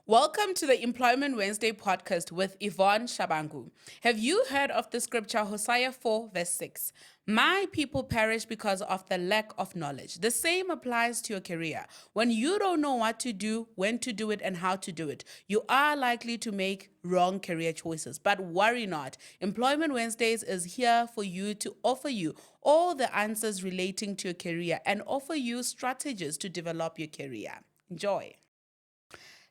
Welcome to the Employment Wednesday podcast with Yvonne Shabangu. Have you heard of the scripture Hosea 4 verse 6? My people perish because of the lack of knowledge. The same applies to your career. When you don't know what to do, when to do it, and how to do it, you are likely to make wrong career choices. But worry not. Employment Wednesdays is here for you to offer you all the answers relating to your career and offer you strategies to develop your career. Enjoy.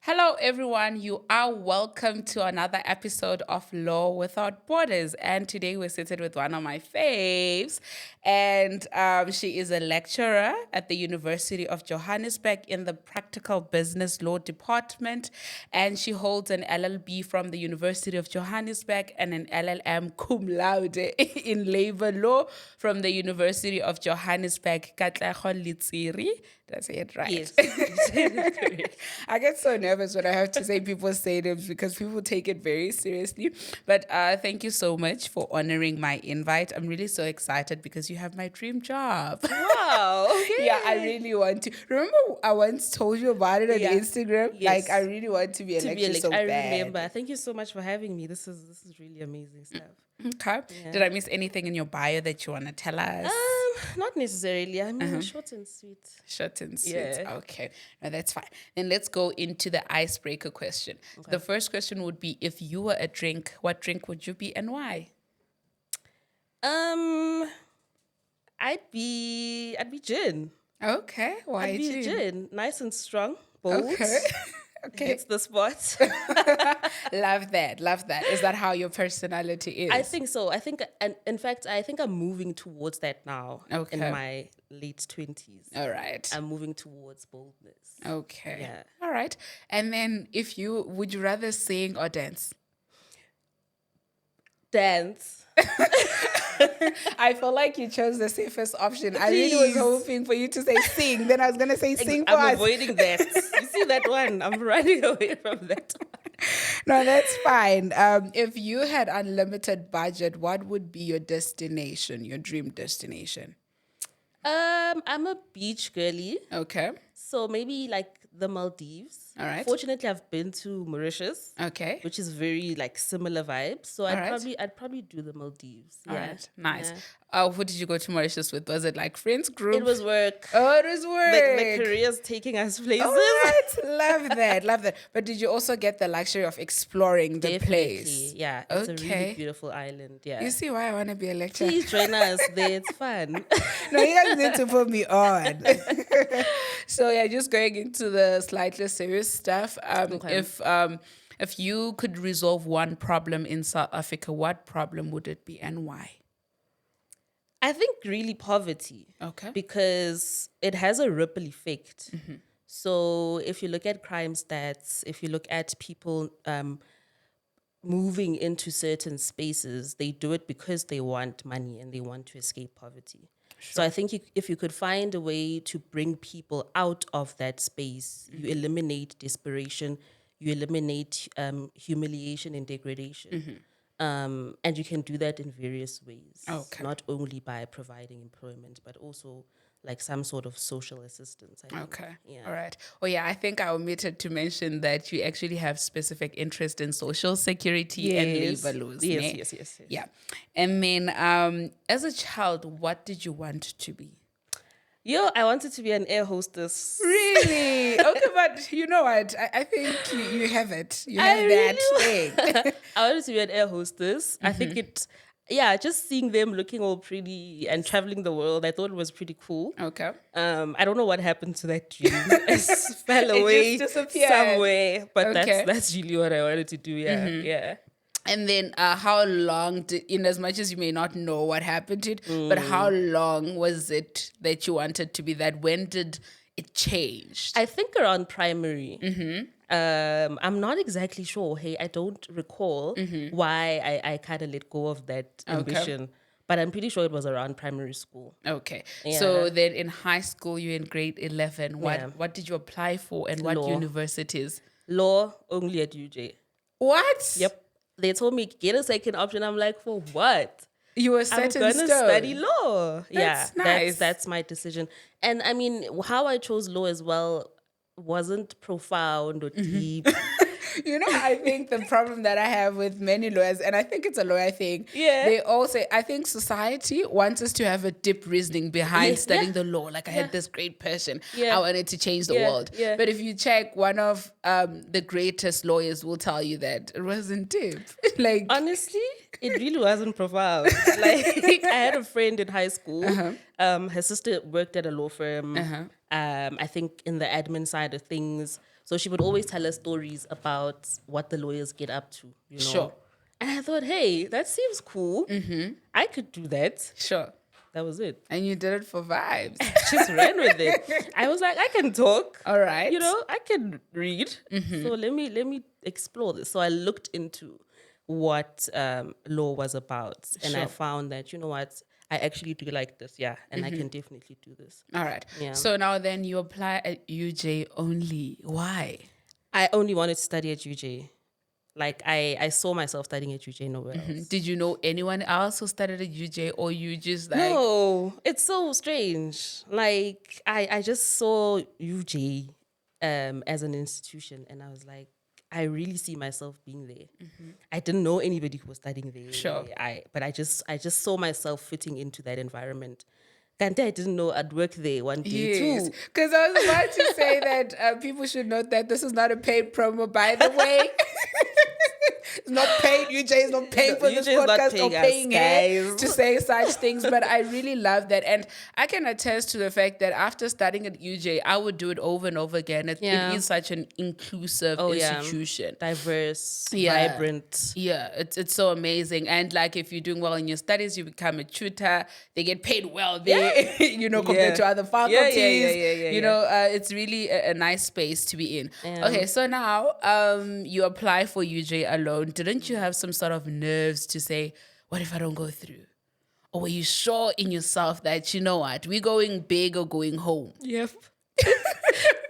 Hello, everyone. You are welcome to another episode of Law Without Borders. And today we're sitting with one of my faves. And she is a lecturer at the University of Johannesburg in the Practical Business Law Department. And she holds an LLB from the University of Johannesburg and an LLM cum laude in labor law from the University of Johannesburg. Katleho Letsiri. Did I say it right? Yes. I get so nervous when I have to say people's names because people take it very seriously. But thank you so much for honoring my invite. I'm really so excited because you have my dream job. Wow. Okay. Yeah, I really want to. Remember I once told you about it on Instagram? Yes. Like, I really want to be a lecturer so I bad. remember. Thank you so much for having me. This is really amazing stuff. Okay. Yeah. Did I miss anything in your bio that you want to tell us? Not necessarily. I mean, short and sweet. Short and sweet. Yeah. Okay. No, that's fine. Then let's go into the icebreaker question. Okay. The first question would be, if you were a drink, what drink would you be and why? I'd be gin. Okay. Why I'd be gin? nice and strong, bold. Okay. Okay. Hits the spot. Love that. Love that. Is that how your personality is? I think so. And in fact, I think I'm moving towards that now. Okay. In my late 20s. All right. I'm moving towards boldness. Okay. Yeah. All right. And then would you rather sing or dance? Dance. I feel like you chose the safest option. I really was Please. hoping for you to say sing. Then I was going to say sing for I'm us. avoiding that. You see that one? I'm running away from that one. No, that's fine. If you had unlimited budget, what would be your destination, your dream destination? I'm a beach girly, Okay. so maybe like the Maldives. All right. Fortunately, I've been to Mauritius, Okay. which is very like similar vibes. So I'd probably do the Maldives. All Yeah. right. Nice. Yeah. Who did you go to Mauritius with? Was it like friends group? It was work. Oh, it was work. The career's taking us places. All right. Love that. Love that. But did you also get the luxury of exploring the place? Definitely. Yeah. It's a Okay. really beautiful island. Yeah. You see why I want to be a lecturer? Please join us there. It's fun. No, you guys need to put me on. So yeah, just going into the slightly serious stuff. Okay. If you could resolve one problem in South Africa, what problem would it be and why? I think really poverty. Okay. Because it has a ripple effect. So if you look at crime stats, if you look at people moving into certain spaces, they do it because they want money and they want to escape poverty. So I think if you could find a way to bring people out of that space, you eliminate desperation, you eliminate humiliation and degradation. And you can do that in various ways. Okay. Not only by providing employment, but also like some sort of social assistance. I think. Okay. Yeah. All right. Oh, yeah. I think I omitted to mention that you actually have specific interest in social security and labor laws. Yes, ne? yes. Yeah. And then, as a child, what did you want to be? I wanted to be an air hostess. Really? Okay, but you know what? I think you have it. You have that thing. I wanted to be an air hostess. I think just seeing them looking all pretty and traveling the world, I thought it was pretty cool. Okay. I don't know what happened to that dream. It fell away just disappeared. somewhere. But Okay. that's really what I wanted to do. Yeah, yeah. And then how long, in as much as you may not know what happened to it, but how long was it that you wanted to be that? When did it change? I think around primary. I'm not exactly sure. Hey, I don't recall why I kind of let go of that ambition. But I'm pretty sure it was around primary school. Okay. Yeah. So then in high school, you're in grade 11. Yeah. What did you apply for and what Law. universities? Law only at UJ. What? Yep. They told me get a second option. I'm like, for what? You were I'm set in gonna stone. study law. That's nice. That's my decision. And I mean, how I chose law as well wasn't profound or deep. I think the problem that I have with many lawyers, and I think it's a lawyer thing, Yeah. they all say, I think society wants us to have a deep reasoning behind studying the law. Like I had this great passion. Yeah. I wanted to change the Yeah. world. Yeah. But if you check, one of the greatest lawyers will tell you that it wasn't deep. Like, Honestly, it really wasn't profound. Like, I had a friend in high school. Her sister worked at a law firm. I think in the admin side of things. So she would always tell us stories about what the lawyers get up to. You know? Sure. And I thought, hey, that seems cool. I could do that. sure. That was it. And you did it for vibes. Just ran with it. I was like, I can talk. All right. You know, I can read. So let me explore this. So I looked into what law was about, and I Sure. found that, you know what, I actually do like this, and I can definitely do this. All right. Yeah. So now then you apply at UJ only. Why? I only wanted to study at UJ. Like I saw myself studying at UJ, nowhere else. Did you know anyone else who studied at UJ, or you just like No, it's so strange. Like I just saw UJ as an institution, and I was like, I really see myself being there. I didn't know anybody who was studying there. Sure. But I just saw myself fitting into that environment. And I didn't know I'd work there one day Yes, too. because I was about to say that people should note that this is not a paid promo, by the way. It's not paid. UJ is not paying for this UJ is not podcast or paying us, paying her guys. to say such things. But I really love that. And I can attest to the fact that after studying at UJ, I would do it over and over again. It is such an inclusive institution. Diverse, Yeah. vibrant. Yeah, it's so amazing. And like if you're doing well in your studies, you become a tutor. They get paid well there, compared to other faculties. It's really a nice space to be in. Yeah. Okay, so now you apply for UJ alone. Didn't you have some sort of nerves to say, what if I don't go through? Or were you sure in yourself that, you know what, we're going big or going home? Yep.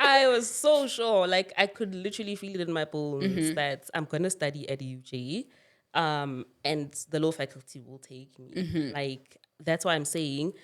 I was so sure. Like I could literally feel it in my bones that I'm gonna study at UJ, and the law faculty will take me. Like that's why I'm saying,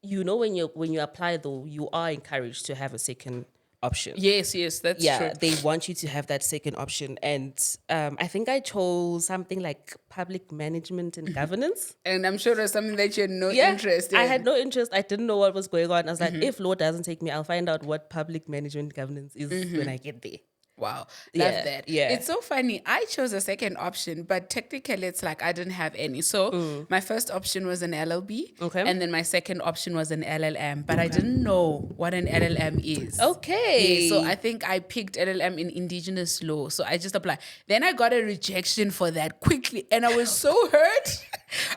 when you apply though, you are encouraged to have a second option. Yes, that's true. They want you to have that second option, and I think I chose something like public management and governance. And I'm sure there's something that you had no interest in. I had no interest. I didn't know what was going on. I was like, if law doesn't take me, I'll find out what public management governance is when I get there. Wow. Love Yeah, that. yeah. It's so funny. I chose a second option, but technically it's like I didn't have any. So my first option was an LLB. Okay. And then my second option was an LLM, but I didn't know what an LLM is. Okay. Yeah, so I think I picked LLM in indigenous law. So I just applied. Then I got a rejection for that quickly. And I was so hurt.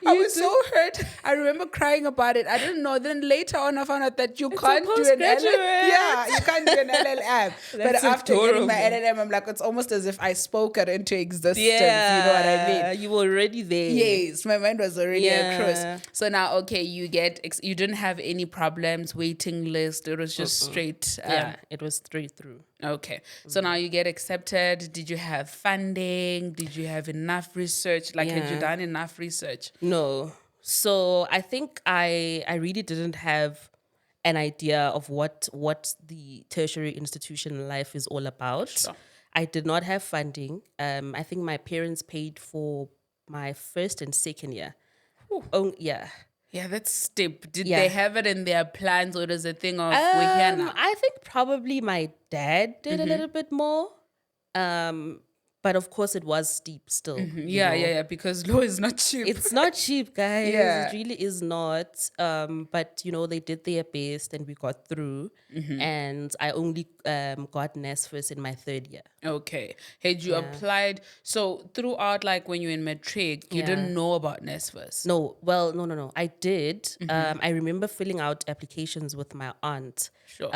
I was so hurt. I remember crying about it. I didn't know. Then later on, I found out that you can't do an LLM. postgraduate. Yeah, you can't do an LLM. But That's after getting my adorable. LLM, I'm like, it's almost as if I spoke it into existence. You know what I mean? You were already there. Yes, my mind was already across. Yeah. So now, okay, you didn't have any problems, waiting list. It was just straight. It was straight through. Okay. So now you get accepted. Did you have funding? Did you have enough research? Like, had you done enough research? No. So I think I really didn't have an idea of what the tertiary institution life is all about. Sure. I did not have funding. I think my parents paid for my first and second year. Oh, yeah. Yeah, that's steep. Did Yeah. they have it in their plans, or is it a thing of we're here now? I think probably my dad did a little bit more. But of course it was steep still. you know. Because law is not cheap. It's not cheap, guys. Yeah. It really is not. But they did their best and we got through. And I only got NSFAS in my third year. Okay. Had you applied? So throughout, like when you were in matric, you didn't know about NSFAS. No, I did. I remember filling out applications with my aunt. Sure.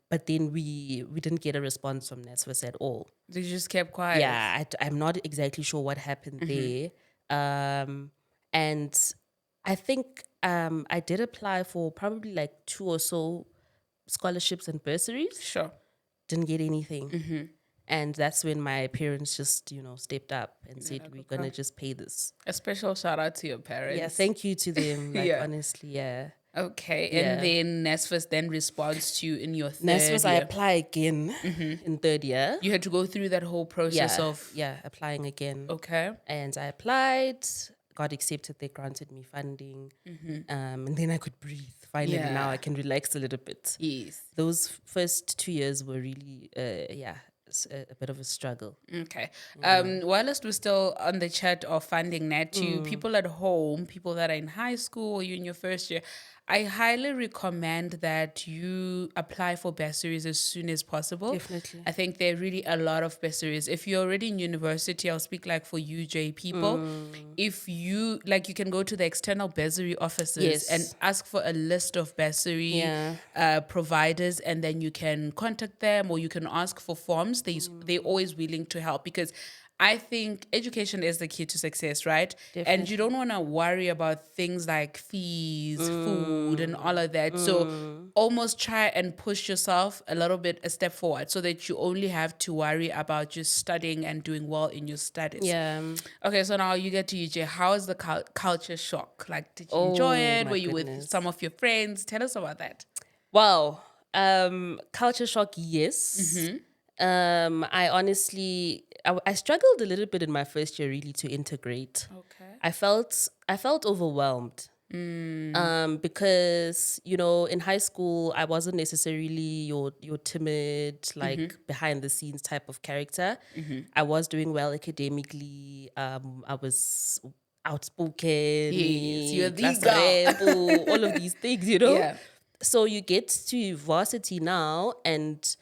But then we didn't get a response from NSFAS at all. They just kept quiet. Yeah, I'm not exactly sure what happened there. And I think I did apply for probably like 2 or so scholarships and bursaries. Sure. Didn't get anything. And that's when my parents just, stepped up and said, we're going to just pay this. A special shout out to your parents. Yeah, thank you to them. Like, Yeah. honestly, yeah. Okay. Yeah. And then NSFAS then responds to you in your third NSFAS, I year. apply again in third year. You had to go through that whole process of... Applying again. Okay. And I applied, got accepted, they granted me funding, and then I could breathe. Finally, now I can relax a little bit. Yes. Those first 2 years were really, a bit of a struggle. Okay. Whilst we're still on the chat of funding net, to people at home, people that are in high school or you're in your first year, I highly recommend that you apply for bursaries as soon as possible. Definitely. I think there are really a lot of bursaries. If you're already in university, I'll speak like for UJ people. If you like, you can go to the external bursary offices and ask for a list of bursary providers, and then you can contact them or you can ask for forms. They're always willing to help, because I think education is the key to success, right? Definitely. And you don't want to worry about things like fees, food, and all of that. So almost try and push yourself a step forward, so that you only have to worry about just studying and doing well in your studies. Yeah. Okay, so now you get to UJ. How is the culture shock? Like, did you enjoy it? Were you with some of your friends? Tell us about that. Wow. Culture shock, yes. I honestly, I struggled a little bit in my first year really to integrate. Okay. I felt overwhelmed. Because, in high school, I wasn't necessarily your timid, like behind the scenes type of character. I was doing well academically. I was outspoken. Yes, you're the class girl. rep, all of these things, Yeah. So you get to varsity now, and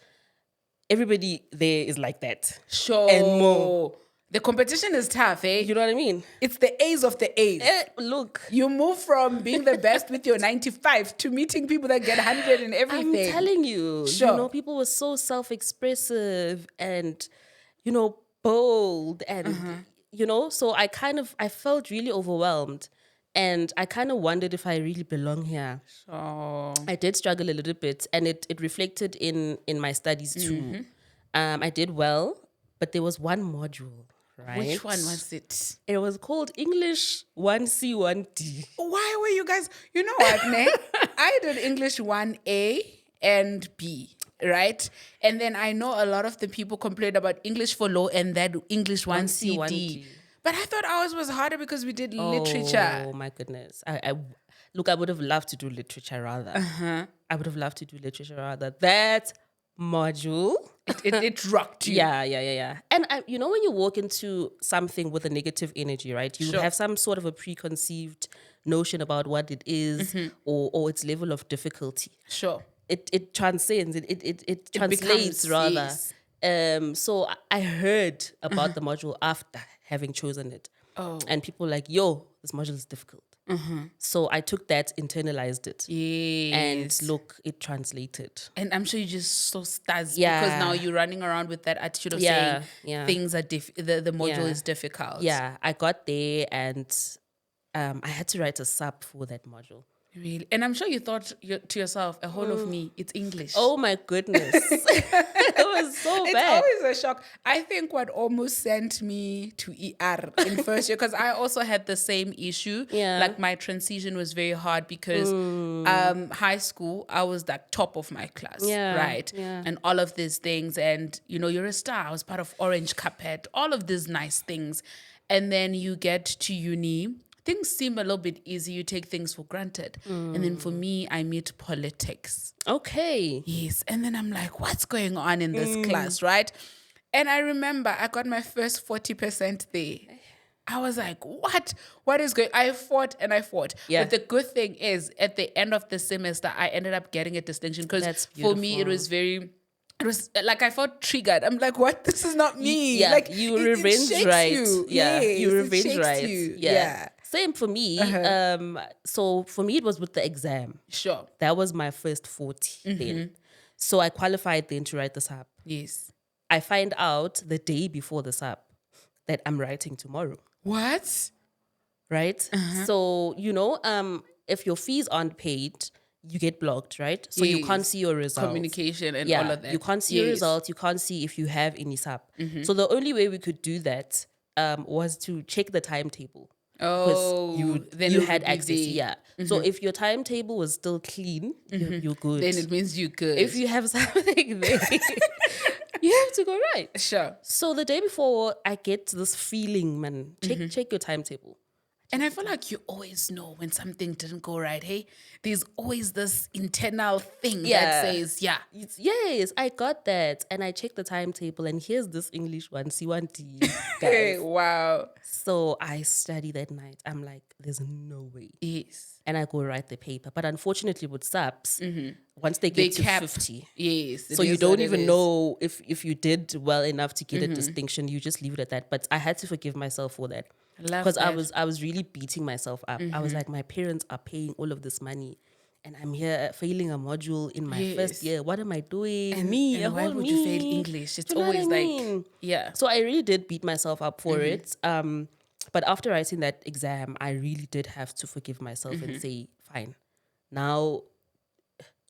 everybody there is like that. Sure. And more. The competition is tough, eh? You know what I mean? It's the A's of the A's. Look. You move from being the best with your 95 to meeting people that get 100 and everything. I'm telling you. Sure. People were so self-expressive and, bold. And, so I felt really overwhelmed. And I kind of wondered if I really belong here. Sure. I did struggle a little bit, and it reflected in my studies too. I did well, but there was one module, right? Which one was it? It was called English 1C, 1D. Why were you guys... You know what, ne? I did English 1A and B, right? And then I know a lot of the people complained about English for low and that English 1C, 1D. But I thought ours was harder because we did literature. Oh my goodness! I would have loved to do literature rather. I would have loved to do literature rather. That module, it rocked you. Yeah. And when you walk into something with a negative energy, right? You have some sort of a preconceived notion about what it is or its level of difficulty. Sure. It transcends. It translates rather. Yes. So I heard about the module after having chosen it. Oh. And people were like, yo, this module is difficult. So I took that, internalized it. Yes. And look, it translated. And I'm sure you just so stars Yeah. because now you're running around with that attitude of saying things are the module is difficult. Yeah, I got there and I had to write a sub for that module. Really? And I'm sure you thought to yourself, a whole of me, it's English. Oh my goodness. It was so It's bad. always a shock. I think what almost sent me to ER in first year, because I also had the same issue. Yeah. Like my transition was very hard because high school, I was like top of my class, right? Yeah. And all of these things. And, you're a star. I was part of Orange Carpet, all of these nice things. And then you get to uni. Things seem a little bit easy. You take things for granted. And then for me, I meet politics. Okay. Yes. And then I'm like, what's going on in this class, right? And I remember I got my first 40% there. I was like, what? What is going on? I fought. Yeah. But the good thing is, at the end of the semester, I ended up getting a distinction. Because for me, it was like I felt triggered. I'm like, what? This is not me. Yeah, like you were revenge right. You. Yeah, Yes, you were it revenge shakes right. you. Yeah. Same for me. So for me, it was with the exam. Sure. That was my first 40 then. So I qualified then to write the sub. Yes. I find out the day before the sub that I'm writing tomorrow. What? Right? So, if your fees aren't paid, you get blocked, right? So you can't see your results. Communication and all of that. You can't see your results. You can't see if you have any sub. So the only way we could do that was to check the timetable. because Oh, then you it had would be access. there. Yeah. So if your timetable was still clean, you're good. Then it means you good. If you have something there, you have to go right. Sure. So the day before, I get this feeling, man. Check your timetable. And I feel like you always know when something didn't go right. Hey, there's always this internal thing that Yeah. says, yeah. Yes, I got that. And I checked the timetable, and here's this English one, C1D, Hey, guys. wow. So I study that night. I'm like, there's no way. Yes. And I go write the paper. But unfortunately, with SAPs, once they They get to cap. 50, Yes. so you don't even know if you did well enough to get a distinction. You just leave it at that. But I had to forgive myself for that. Love Because that. I was really beating myself up. I was like, my parents are paying all of this money, and I'm here failing a module in my first Yes. year. What am I doing? And why would you fail English? It's Do you know what always I like, mean? yeah. So I really did beat myself up for it. But after writing that exam, I really did have to forgive myself and say, fine, now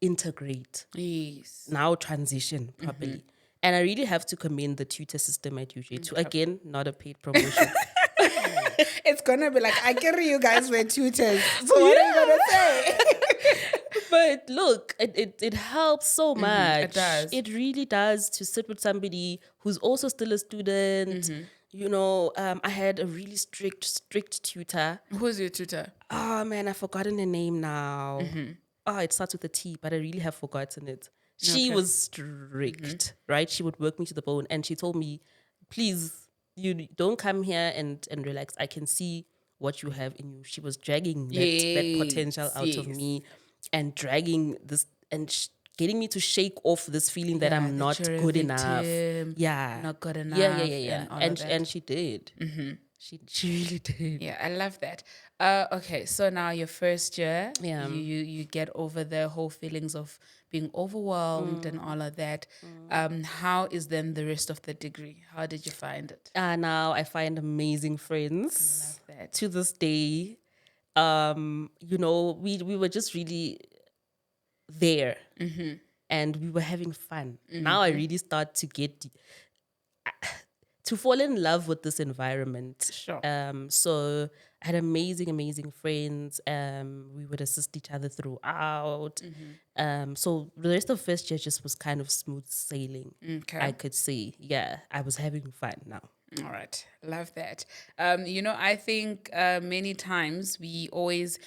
integrate, Yes. now transition properly. And I really have to commend the tutor system at UJ to, again, not a paid promotion. It's gonna be like, I carry you guys were tutors. So what are you gonna say? But look, it helps so much. it does. It really does to sit with somebody who's also still a student. You know, I had a really strict tutor. Who's your tutor? Oh man, I've forgotten her name now. Oh, it starts with a T, but I really have forgotten it. She was strict, right? She would work me to the bone, and she told me, please, you don't come here and relax. I can see what you have in you. She was dragging that potential out of me and dragging this and getting me to shake off this feeling that I'm not you're a good enough. victim, Yeah. not good enough. Yeah. And all of that. And she did. She really did. Yeah, I love that. Okay, so now your first year, Yeah. you get over the whole feelings of being overwhelmed and all of that. How is then the rest of the degree? How did you find it? Now I find amazing friends. Love that. To this day. You know, we were just really there, and we were having fun. Now I really start to get to fall in love with this environment. Sure. So I had amazing friends. We would assist each other throughout. So the rest of first year just was kind of smooth sailing. Okay. I could say, yeah, I was having fun now. All right. Love that. I think many times we always,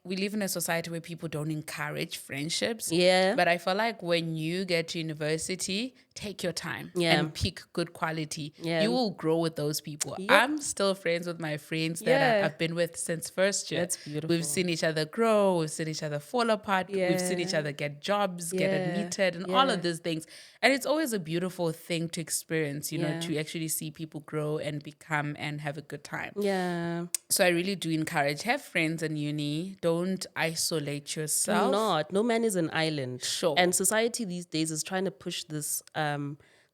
we live in a society where people don't encourage friendships. Yeah. But I feel like when you get to university, take your time and pick good quality. Yeah. You will grow with those people. Yep. I'm still friends with my friends that I've been with since first year. That's beautiful. We've seen each other grow. We've seen each other fall apart. We've seen each other get jobs, get admitted, and all of these things. And it's always a beautiful thing to experience, you know, to actually see people grow and become and have a good time. Yeah. So I really do encourage, have friends in uni. Don't isolate yourself. No man is an island. Sure. And society these days is trying to push this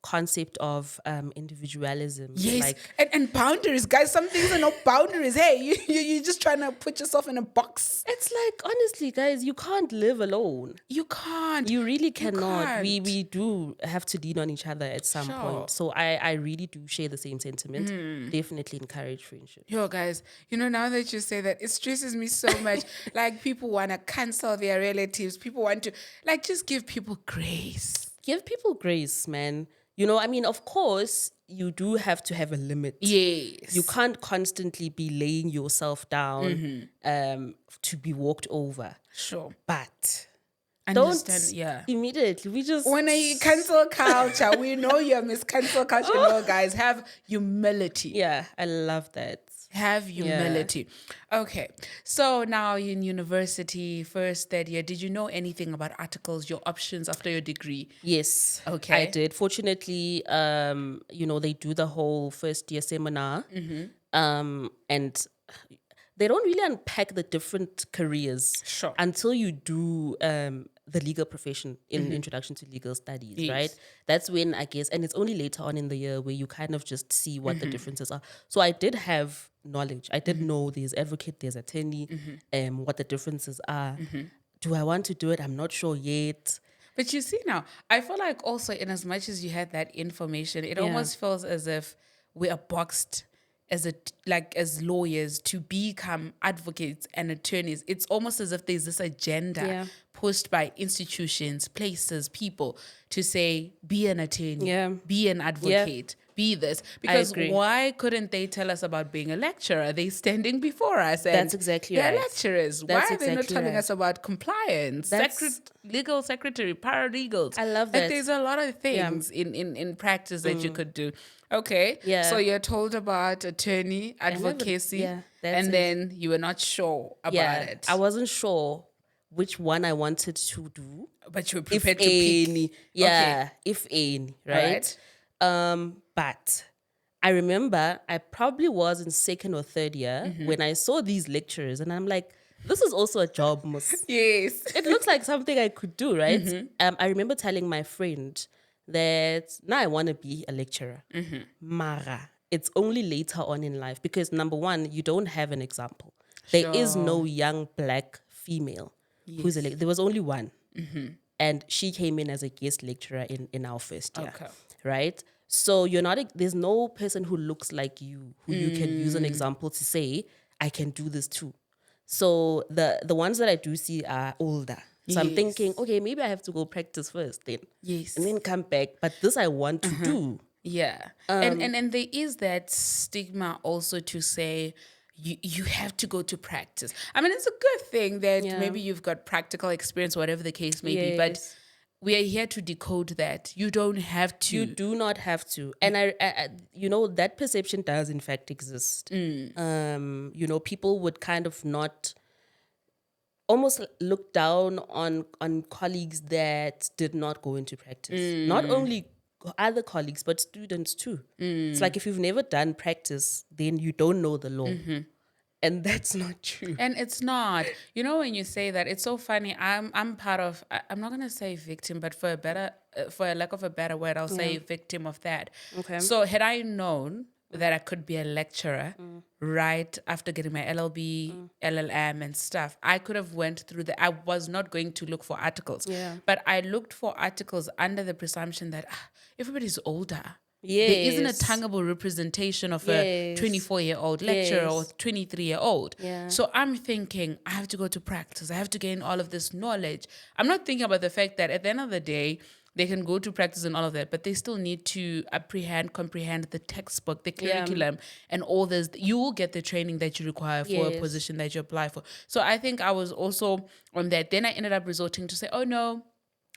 concept of individualism. Yes, and boundaries, guys. Some things are not boundaries. Hey, you're just trying to put yourself in a box. It's like, honestly, guys, you can't live alone. You can't. You really cannot. can't. We do have to lean on each other at some Sure. point. So I really do share the same sentiment. Definitely encourage friendship. Yo, guys, now that you say that, it stresses me so much. People want to cancel their relatives. People want to, just give people grace. Give people grace, man. You know, I mean, of course, you do have to have a limit. Yes. You can't constantly be laying yourself down to be walked over. Sure. But Understand, don't immediately. We just when I cancel culture, we know you're Miss Cancel Culture. No, guys, have humility. Yeah, I love that. Have humility. Okay. So now in university, first, third year, did you know anything about articles, your options after your degree? Yes. Okay. I did. Fortunately, they do the whole first year seminar. And they don't really unpack the different careers Sure. until you do the legal profession in Introduction to Legal Studies, Yes. right? That's when I guess, and it's only later on in the year where you kind of just see what the differences are. So I did have knowledge. I did know there's advocate, there's attorney, what the differences are. Do I want to do it? I'm not sure yet. But you see now, I feel like also in as much as you had that information, it almost feels as if we are boxed as lawyers to become advocates and attorneys. It's almost as if there's this agenda pushed by institutions, places, people to say, be an attorney, be an advocate, be this. Because why couldn't they tell us about being a lecturer? They're standing before us and That's exactly they're right. lecturers. Why are they not telling us about compliance, legal secretary, paralegals? I love that. There's a lot of things in practice that you could do. Okay, so you're told about attorney, advocacy, and then you were not sure about it. I wasn't sure which one I wanted to do. But you were prepared to pick. If any, right? But I remember I probably was in second or third year when I saw these lecturers and I'm like, this is also a job, Yes. It looks like something I could do, right? I remember telling my friend that now I want to be a lecturer. Mara, it's only later on in life because number one, you don't have an example. There is no young black female who's a lecturer. There was only one. And she came in as a guest lecturer in our first year, right? So you're not, there's no person who looks like you, who you can use an example to say, I can do this too. So the ones that I do see are older. So I'm thinking, okay, maybe I have to go practice first then. Yes. And then come back. But this I want to do. Yeah. And there is that stigma also to say you have to go to practice. I mean, it's a good thing that maybe you've got practical experience, whatever the case may be, but we are here to decode that. You don't have to. You do not have to. And I that perception does in fact exist. People would kind of not almost look down on colleagues that did not go into practice. Not only other colleagues, but students too. It's like if you've never done practice, then you don't know the law. And that's not true. And it's not. You know, when you say that, it's so funny. I'm part of, I'm not going to say victim, but for a lack of a better word, I'll say victim of that. Okay. So had I known that I could be a lecturer right after getting my LLB, LLM and stuff, I could have went through I was not going to look for articles. But I looked for articles under the presumption that everybody's older. There isn't a tangible representation of a 24-year-old lecturer or 23-year-old. So I'm thinking, I have to go to practice. I have to gain all of this knowledge. I'm not thinking about the fact that at the end of the day, they can go to practice and all of that, but they still need to comprehend the textbook, the curriculum, and all this. You will get the training that you require for a position that you apply for. So I think I was also on that. Then I ended up resorting to say, oh no,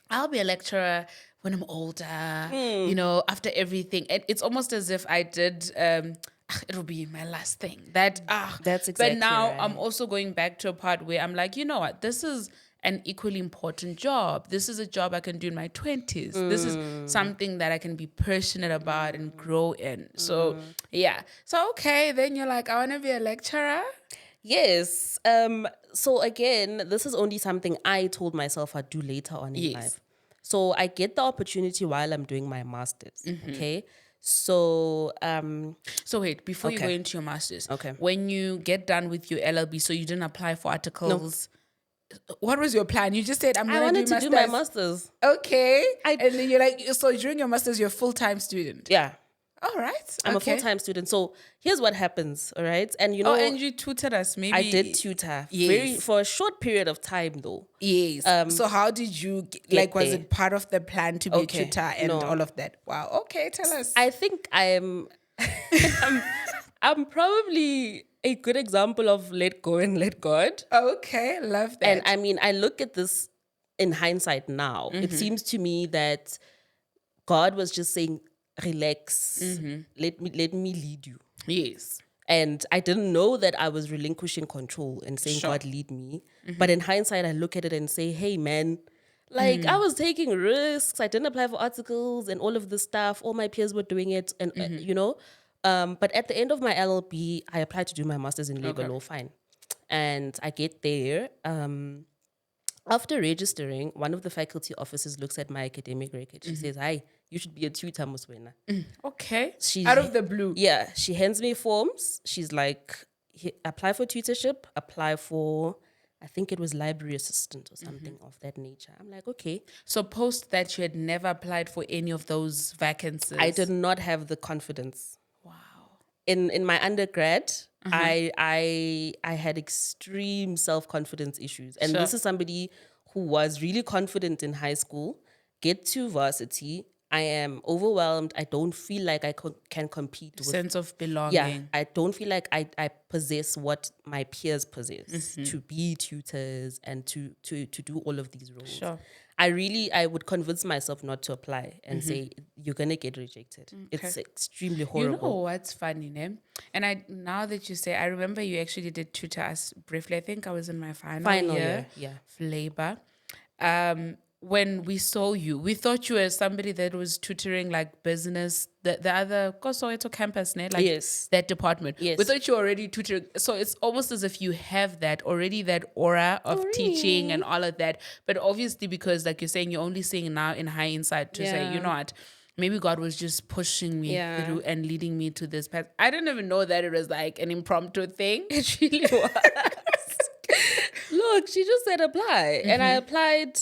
I'll be a lecturer when I'm older, after everything. It's almost as if I did, it'll be my last thing. That's exactly But now right. I'm also going back to a part where I'm like, you know what, this is an equally important job. This is a job I can do in my 20s. This is something that I can be passionate about and grow in. So, So, okay, then you're like, I want to be a lecturer? Yes. So again, this is only something I told myself I'd do later on in life. So I get the opportunity while I'm doing my master's. Okay. So so wait, before you go into your master's, okay, when you get done with your LLB, so you didn't apply for articles. No. What was your plan? You just said, I wanted to do my master's. Okay. And then you're like, so during your master's, you're a full-time student. Yeah. All right. I'm a full-time student. So here's what happens, all right? And and you tutored us, maybe. I did tutor for a short period of time though. Yes. So how did you, was it part of the plan to be a tutor and all of that? Wow. Okay, tell us. I think I'm probably a good example of let go and let God. Okay, love that. And I mean, I look at this in hindsight now. It seems to me that God was just saying, relax, let me lead you. Yes. And I didn't know that I was relinquishing control and saying, God, lead me. But in hindsight, I look at it and say, hey, man, I was taking risks. I didn't apply for articles and all of this stuff. All my peers were doing it. And, but at the end of my LLB, I applied to do my master's in labor law, fine. And I get there. After registering, one of the faculty officers looks at my academic record. She says, hi, you should be a tutor, Muswena. Okay. Out of the blue. Yeah. She hands me forms. She's like, apply for tutorship, apply for, I think it was library assistant or something of that nature. I'm like, okay. So post that, you had never applied for any of those vacancies? I did not have the confidence. Wow. in my undergrad, I had extreme self-confidence issues. And this is somebody who was really confident in high school, get to varsity, I am overwhelmed. I don't feel like I can compete with. Sense of belonging. Yeah, I don't feel like I possess what my peers possess to be tutors and to do all of these roles. Sure. I would convince myself not to apply and say, you're going to get rejected. It's extremely horrible. You know what's funny, ne? And now that you say, I remember you actually did tutor us briefly. I think I was in my final year for labor. When we saw you, we thought you were somebody that was tutoring like business, the other Kosoweto campus, ne? Like that department. Yes. We thought you were already tutoring. So it's almost as if you have that aura of teaching and all of that. But obviously, because like you're saying, you're only seeing now in hindsight to say, you know what, maybe God was just pushing me through and leading me to this path. I didn't even know that it was like an impromptu thing. It really was. Look, she just said apply. And I applied.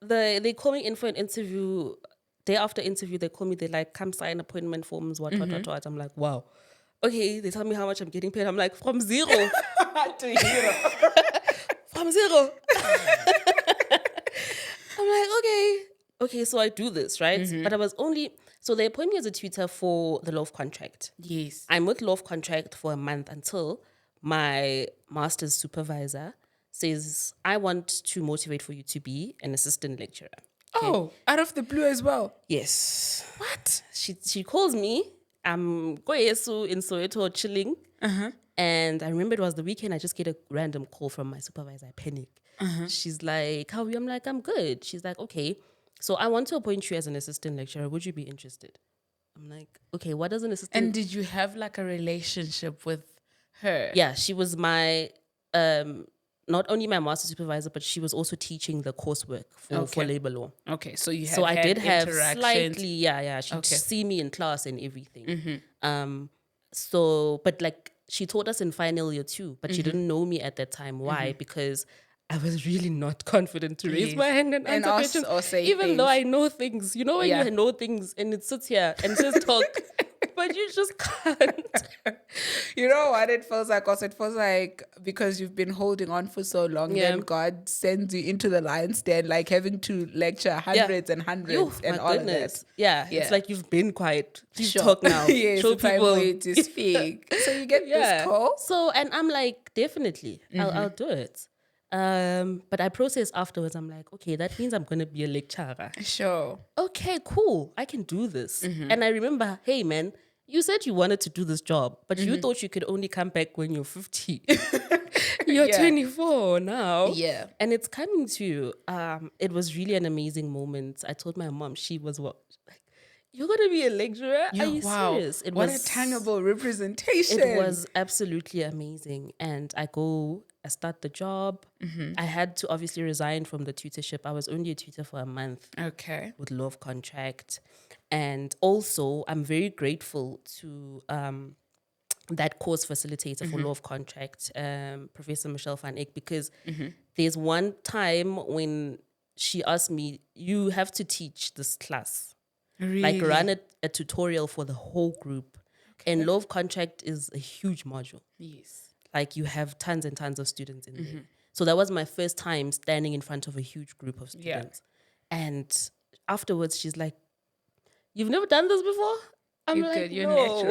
They call me in for an interview. Day after interview, they call me. They like, come sign appointment forms. What. I'm like, wow. Okay. They tell me how much I'm getting paid. I'm like, from zero to hero. From zero. I'm like, okay. So I do this, right? But I was so they appoint me as a tutor for the law of contract. Yes. I'm with law of contract for a month until my master's supervisor says, I want to motivate for you to be an assistant lecturer. Okay? Oh, out of the blue as well. Yes. What? She calls me. I'm going in Soweto chilling. And I remember it was the weekend. I just get a random call from my supervisor. I panic. She's like, how are you? I'm like, I'm good. She's like, okay. So I want to appoint you as an assistant lecturer. Would you be interested? I'm like, okay, what does an assistant... And did you have like a relationship with her? Yeah, she was my... not only my master supervisor, but she was also teaching the coursework for labor law. Okay, so you had I did have slightly, she'd see me in class and everything. But like she taught us in final year too, but she didn't know me at that time. Why? Because I was really not confident to raise my hand and answer questions, or say even things. though I know things. You know when you know things and it sits here and says talk. But you just can't. You know what it feels like? Also, it feels like because you've been holding on for so long, then God sends you into the lion's den, like having to lecture hundreds and hundreds and all of that. Yeah, it's like you've been quiet. Please Sure. talk now. Yes, Show people. To speak. So you get this call. So, and I'm like, definitely, I'll do it. But I process afterwards. I'm like, okay, that means I'm going to be a lecturer. Sure. Okay, cool. I can do this. And I remember, hey, man, you said you wanted to do this job, but you thought you could only come back when you're 50. You're 24 now. Yeah. And it's coming to you. It was really an amazing moment. I told my mom, she was what? Like, you're going to be a lecturer? Are you serious? What a tangible representation. It was absolutely amazing. And I start the job. I had to obviously resign from the tutorship. I was only a tutor for a month. Okay. With law of contract. And also, I'm very grateful to that course facilitator for law of contract, Professor Michelle van Eyck, because there's one time when she asked me, you have to teach this class. Really? Like run a tutorial for the whole group. Okay. And law of contract is a huge module. Yes. Like you have tons and tons of students in there. So that was my first time standing in front of a huge group of students. Yeah. And afterwards, she's like, you've never done this before? I'm like, you're no.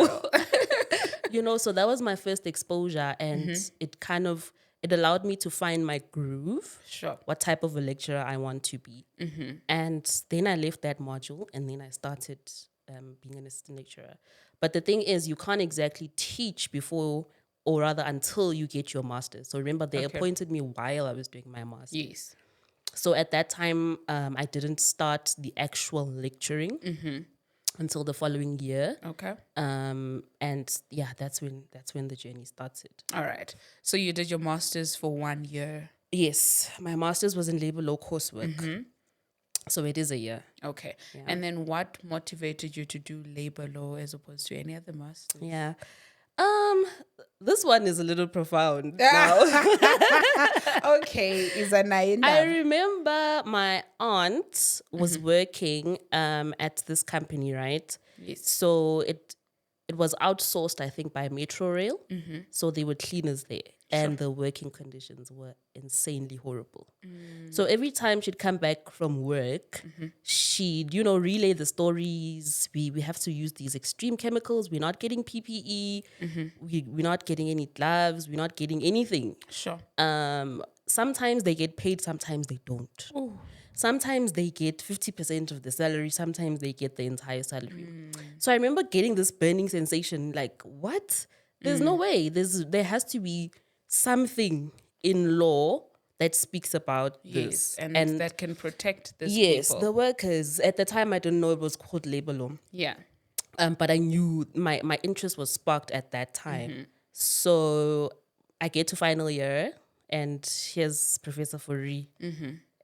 Natural. So that was my first exposure, and it allowed me to find my groove. Sure. What type of a lecturer I want to be. And then I left that module, and then I started being an assistant lecturer. But the thing is, you can't exactly teach before, or rather until you get your master's. So remember, they appointed me while I was doing my master's. Yes. So at that time, I didn't start the actual lecturing until the following year. Okay. And yeah, that's when the journey started. All right. So you did your master's for 1 year. Yes, my master's was in labor law coursework. So it is a year. Okay. Yeah. And then what motivated you to do labor law as opposed to any other master's? Yeah. This one is a little profound now. Okay, is a naina. I remember my aunt was working at this company, right? Yes. So it was outsourced, I think, by Metro Rail. So they were cleaners there. And the working conditions were insanely horrible. So every time she'd come back from work, she'd, relay the stories. We have to use these extreme chemicals. We're not getting PPE. We're not getting any gloves. We're not getting anything. Sure. Sometimes they get paid, sometimes they don't. Ooh. Sometimes they get 50% of the salary, sometimes they get the entire salary. So I remember getting this burning sensation, like, what? There's no way. There has to be something in law that speaks about this. And that can protect this yes, people. the workers. At the time, I didn't know it was called labor law. Yeah. But I knew my interest was sparked at that time. So I get to final year, and here's Professor Fori.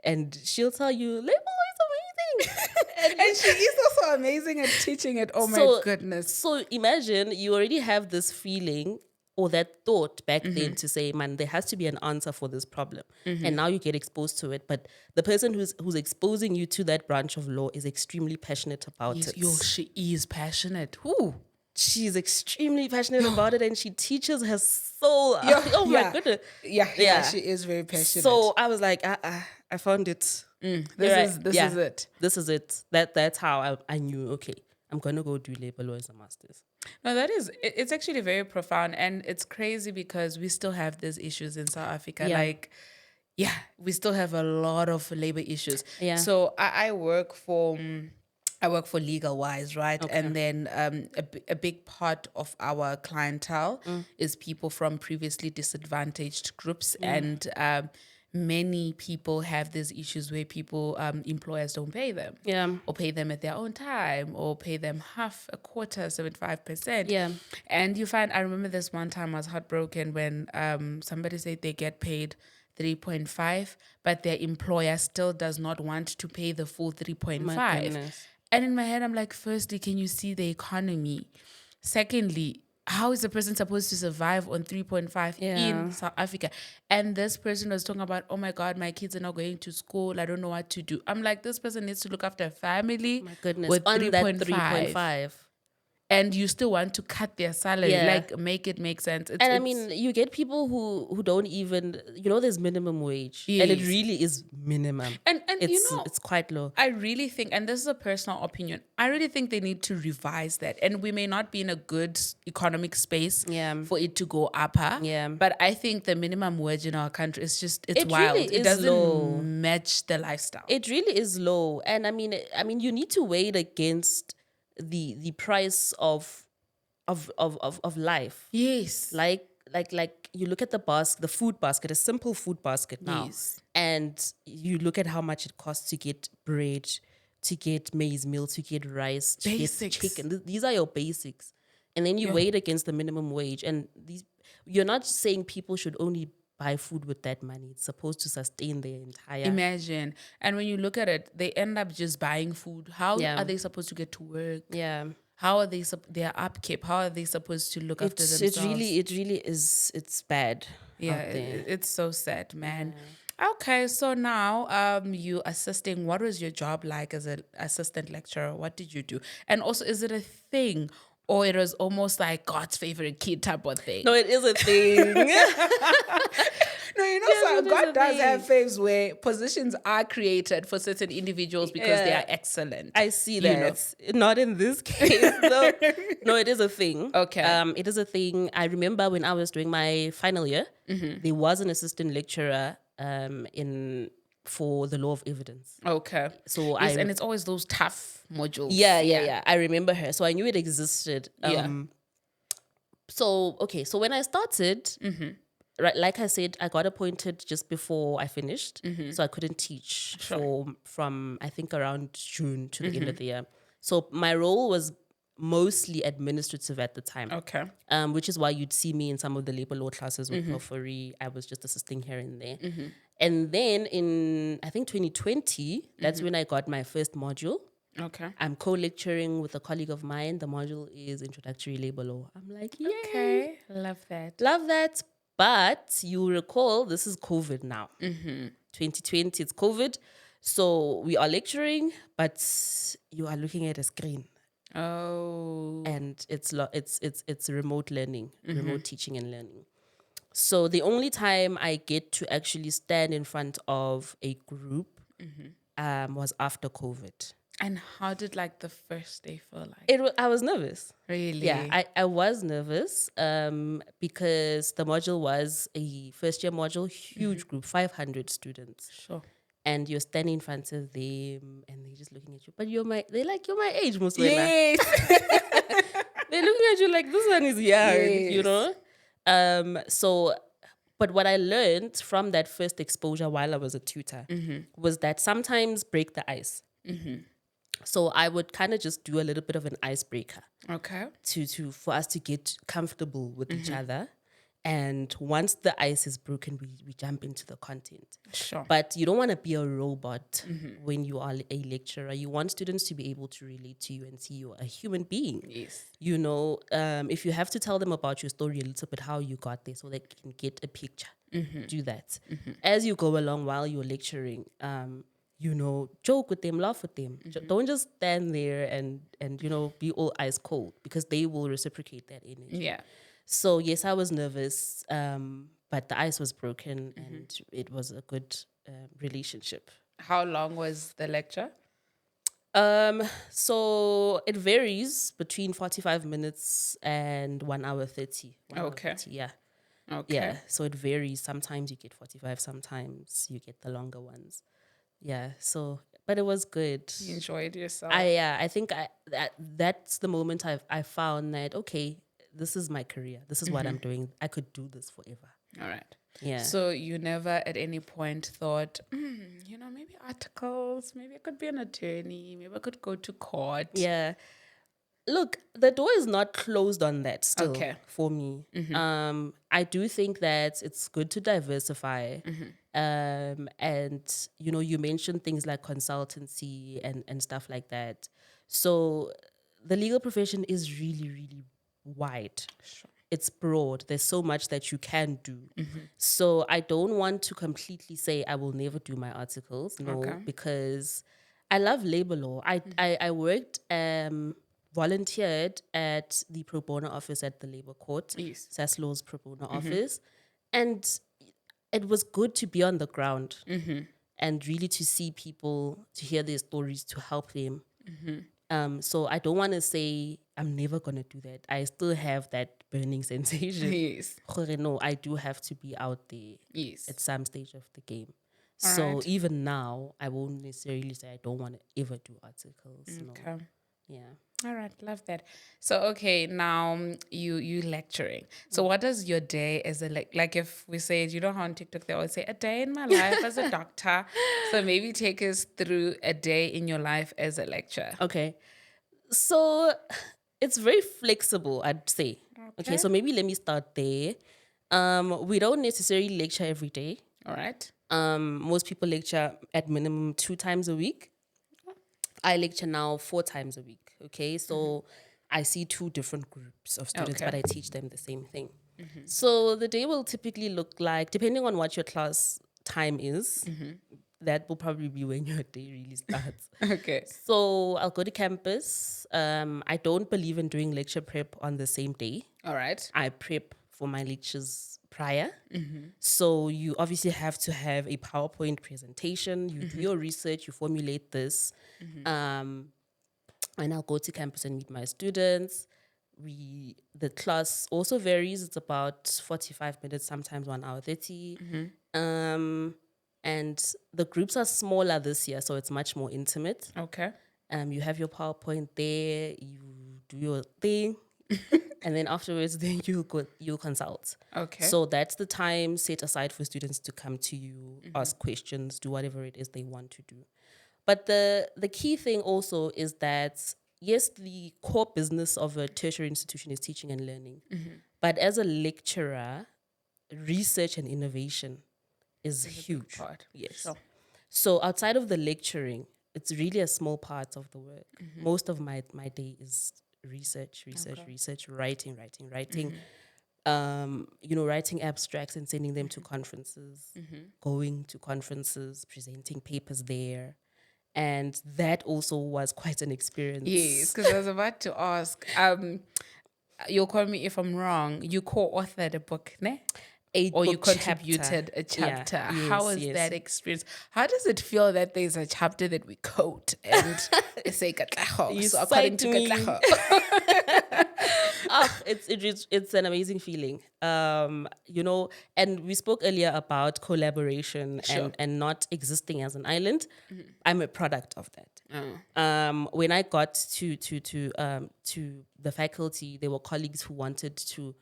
And she'll tell you, labor law is amazing. And she is also amazing at teaching it. Oh my goodness. So imagine you already have this feeling or that thought back then to say, man, there has to be an answer for this problem. And now you get exposed to it. But the person who's exposing you to that branch of law is extremely passionate about it. She is passionate. Ooh. She's extremely passionate about it, and she teaches her soul. Oh my goodness. Yeah, she is very passionate. So I was like, I found it. This is it. This is it. That's how I knew, okay, I'm going to go do labor law as a master's. No, it's actually very profound, and it's crazy because we still have these issues in South Africa. Yeah. We still have a lot of labor issues. Yeah. So I work for Legal Wise, right? Okay. And then a big part of our clientele is people from previously disadvantaged groups, and many people have these issues where employers don't pay them, or pay them at their own time, or pay them half, a quarter, 75%. Yeah. And I remember this one time I was heartbroken when somebody said they get paid 3.5, but their employer still does not want to pay the full 3.5. And in my head, I'm like, firstly, can you see the economy? Secondly, how is a person supposed to survive on 3.5 in South Africa? And this person was talking about, oh my God, my kids are not going to school. I don't know what to do. I'm like, this person needs to look after a family. My goodness. With On 3.5. that 3.5. And you still want to cut their salary, make it make sense. I mean, you get people who don't even, there's minimum wage. And it really is minimum. And it's quite low. I really think, and this is a personal opinion, I really think they need to revise that. And we may not be in a good economic space for it to go up. But I think the minimum wage in our country is it's wild. Really it doesn't low. match the lifestyle. It really is low. And I mean, you need to weigh it against the price of life. Yes. Like you look at the food basket, a simple food basket now. Yes. And you look at how much it costs to get bread, to get maize meal, to get rice, to Basics. get chicken. These are your basics. And then you weigh it against the minimum wage. And you're not saying people should only buy food with that money. It's supposed to sustain their entire... Imagine. And when you look at it, they end up just buying food. How are they supposed to get to work? Yeah. How are they, their upkeep? How are they supposed to look after themselves? It really is, it's bad. Yeah, it's so sad, man. Okay, so now you assisting. What was your job like as an assistant lecturer? What did you do? And also, is it a thing? Or it was almost like God's favorite kid type of thing? No, it is a thing. No, so God does have faves where positions are created for certain individuals because they are excellent. I see that. Not in this case, though. No, it is a thing. Okay. It is a thing. I remember when I was doing my final year, there was an assistant lecturer for the law of evidence. Okay. So and it's always those tough modules. Yeah. I remember her. So I knew it existed. So when I started, right, like I said, I got appointed just before I finished. So I couldn't teach from I think around June to the end of the year. So my role was mostly administrative at the time. Okay. Which is why you'd see me in some of the labor law classes with Profori. I was just assisting here and there. And then in, I think 2020, that's when I got my first module. Okay. I'm co-lecturing with a colleague of mine. The module is Introductory Labor Law. I'm like, yay. Okay. Love that. Love that. But you recall, this is COVID now. 2020, it's COVID. So we are lecturing, but you are looking at a screen. Oh. and it's remote learning, remote teaching and learning. So the only time I get to actually stand in front of a group was after COVID. And how did like the first day feel like? I was nervous. Really? Yeah, I was nervous because the module was a first year module, huge group, 500 students. Sure. And you're standing in front of them and they're just looking at you. But you're my age, Muswela. Yes. They're looking at you like this one is young, you Yes. know? But what I learned from that first exposure while I was a tutor was that sometimes break the ice. So I would kind of just do a little bit of an icebreaker Okay. for us to get comfortable with each other. And once the ice is broken, we jump into the content. Sure. But you don't want to be a robot when you are a lecturer. You want students to be able to relate to you and see you a human being. Yes. You know, if you have to tell them about your story a little bit, how you got there, so they can get a picture, do that. As you go along while you're lecturing, you know, joke with them, laugh with them. Don't just stand there and, you know, be all ice cold, because they will reciprocate that energy. Yeah. So yes, I was nervous, but the ice was broken and it was a good relationship. How long was the lecture? So it varies between 45 minutes and 1 hour 30. 1 hour Okay. 30, yeah. Okay. Yeah. So it varies. Sometimes you get 45, sometimes you get the longer ones. Yeah. So, but it was good. You enjoyed yourself. I think that's the moment I found that, okay, this is my career. This is what I'm doing. I could do this forever. All right. Yeah. So you never at any point thought, you know, maybe articles, maybe I could be an attorney, maybe I could go to court. Yeah. Look, the door is not closed on that still for me. I do think that it's good to diversify. And, you know, you mentioned things like consultancy and stuff like that. So the legal profession is really, really wide. Sure. It's broad. There's so much that you can do. So I don't want to completely say I will never do my articles. No, Okay. because I love labor law. I worked, volunteered at the pro bono office at the labor court, Yes. Saslaw's pro bono office. And it was good to be on the ground and really to see people, to hear their stories, to help them. So I don't want to say I'm never going to do that. I still have that burning sensation. Yes. No, I do have to be out there Yes. at some stage of the game. All So right. even now, I won't necessarily say I don't want to ever do articles. No. Okay. Yeah. All right, love that. So okay, now you lecturing. So what does your day as a like if we say, you know how on TikTok they always say a day in my life as a doctor. So maybe take us through a day in your life as a lecturer. Okay. So it's very flexible, I'd say. Okay, so maybe let me start there. We don't necessarily lecture every day. All right. Most people lecture at minimum 2 times a week. I lecture now 4 times a week. Okay, so I see 2 different groups of students, Okay. but I teach them the same thing. So the day will typically look like, depending on what your class time is, that will probably be when your day really starts. Okay. So I'll go to campus. I don't believe in doing lecture prep on the same day. All right. I prep for my lectures prior. So you obviously have to have a PowerPoint presentation. You do your research, you formulate this. And I'll go to campus and meet my students. The class also varies. It's about 45 minutes, sometimes 1 hour 30. And the groups are smaller this year, so it's much more intimate. Okay. You have your PowerPoint there, you do your thing, and then afterwards, then you'll consult. Okay. So that's the time set aside for students to come to you, ask questions, do whatever it is they want to do. But the key thing also is that, yes, the core business of a tertiary institution is teaching and learning. But as a lecturer, research and innovation is huge. part. Yes. Sure. So outside of the lecturing, it's really a small part of the work. Most of my day is research, writing. You know, writing abstracts and sending them to conferences, going to conferences, presenting papers there. And that also was quite an experience. Yes, because I was about to ask. You'll call me if I'm wrong. You co-authored a book, ne? Or you book contributed chapter. a chapter. Yeah, How was that experience? How does it feel that there's a chapter that we quote and say Katleho? You So according to cite me. Katleho. It's an amazing feeling. And we spoke earlier about collaboration Sure. and not existing as an island. I'm a product of that. Oh. When I got to the faculty, there were colleagues who wanted to,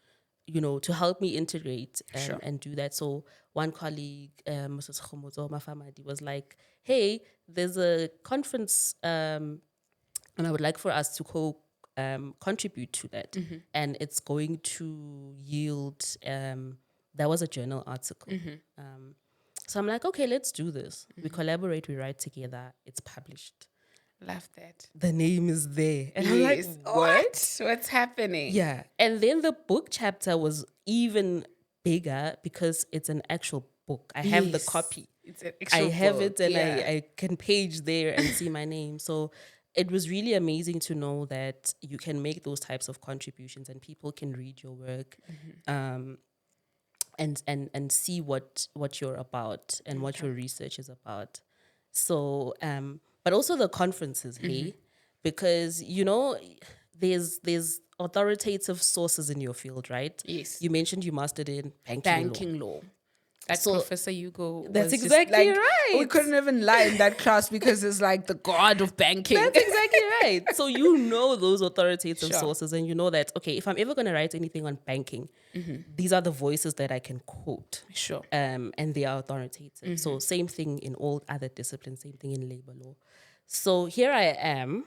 to help me integrate Sure. and do that. So one colleague, Mrs. Khomozo Mafamadi, was like, "Hey, there's a conference, and I would like for us to contribute to that, and it's going to yield." That was a journal article. So I'm like, okay, let's do this. We collaborate, we write together. It's published. Love that. The name is there. And I'm like, Yes. what? What's happening? Yeah. And then the book chapter was even bigger because it's an actual book. I have the Yes. copy. It's an I actual have book, it and yeah. I can page there and see my name. So it was really amazing to know that you can make those types of contributions and people can read your work and see what you're about and what your research is about. So, but also the conferences, hey, because there's authoritative sources in your field, right? Yes. You mentioned you mastered in banking law. Banking law. That So, Professor Hugo that's was just exactly like, right. we couldn't even lie in that class because it's like the god of banking. That's exactly right. So you know those authoritative Sure. sources and you know that, okay, if I'm ever going to write anything on banking, these are the voices that I can quote. Sure. And they are authoritative. So same thing in all other disciplines, same thing in labor law. So here I am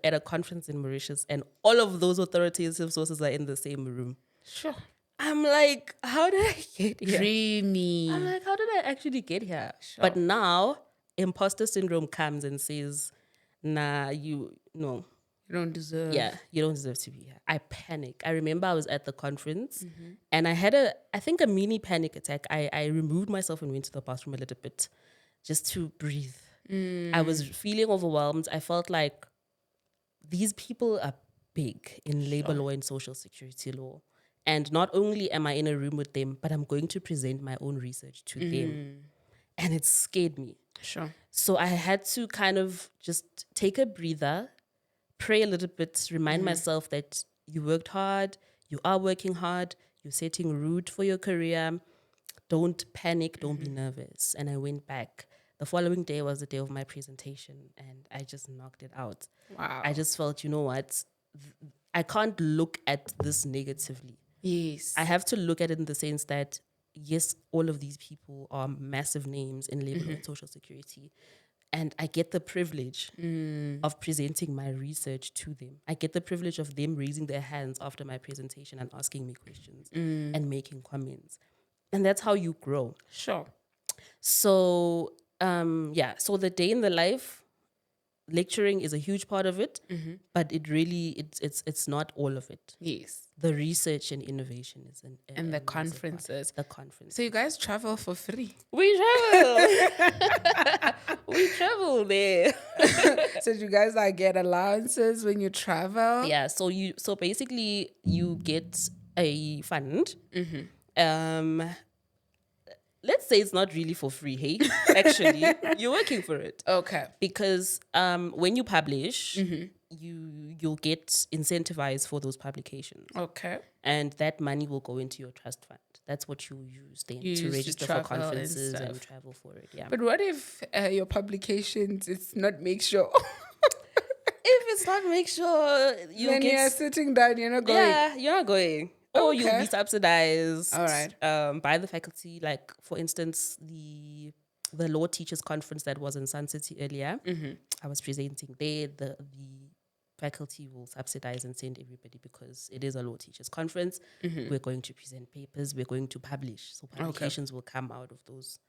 at a conference in Mauritius and all of those authoritative sources are in the same room. Sure. I'm like, how did I get here? Dreamy. I'm like, how did I actually get here? But now, imposter syndrome comes and says, nah, you You don't deserve. you don't deserve to be here. I panic. I remember I was at the conference and I had I think a mini panic attack. I removed myself and went to the bathroom a little bit just to breathe. I was feeling overwhelmed. I felt like these people are big in labor law and social security law. And not only am I in a room with them, but I'm going to present my own research to them. And it scared me. Sure. So I had to kind of just take a breather, pray a little bit, remind myself that you worked hard, you are working hard, you're setting route for your career. Don't panic, don't be nervous. And I went back. The following day was the day of my presentation and I just knocked it out. Wow. I just felt, you know what? I can't look at this negatively. Yes. I have to look at it in the sense that, yes, all of these people are massive names in labor and social security. And I get the privilege of presenting my research to them. I get the privilege of them raising their hands after my presentation and asking me questions and making comments. And that's how you grow. Sure. So, so the day in the life, lecturing is a huge part of it, but it really, it's not all of it. Yes. The research and innovation is And the conferences. The conference. So you guys travel for free. We travel. We travel there. So do you guys like get allowances when you travel? Yeah. So basically you get a fund. Let's say it's not really for free, hey? Actually, you're working for it. Okay. Because when you publish, you'll get incentivized for those publications. Okay. And that money will go into your trust fund. That's what you use then You to use to register for travel and conferences and stuff. travel for it. Yeah. But what if your publications, it's not make sure? If it's not, make sure you When you're get. sitting down, you're not going. Yeah, you're not going. Or you'll Okay. be subsidized. All right. By the faculty. Like, for instance, the law teachers conference that was in Sun City earlier. I was presenting there. The faculty will subsidize and send everybody because it is a law teachers conference. We're going to present papers. We're going to publish. So publications will come out of those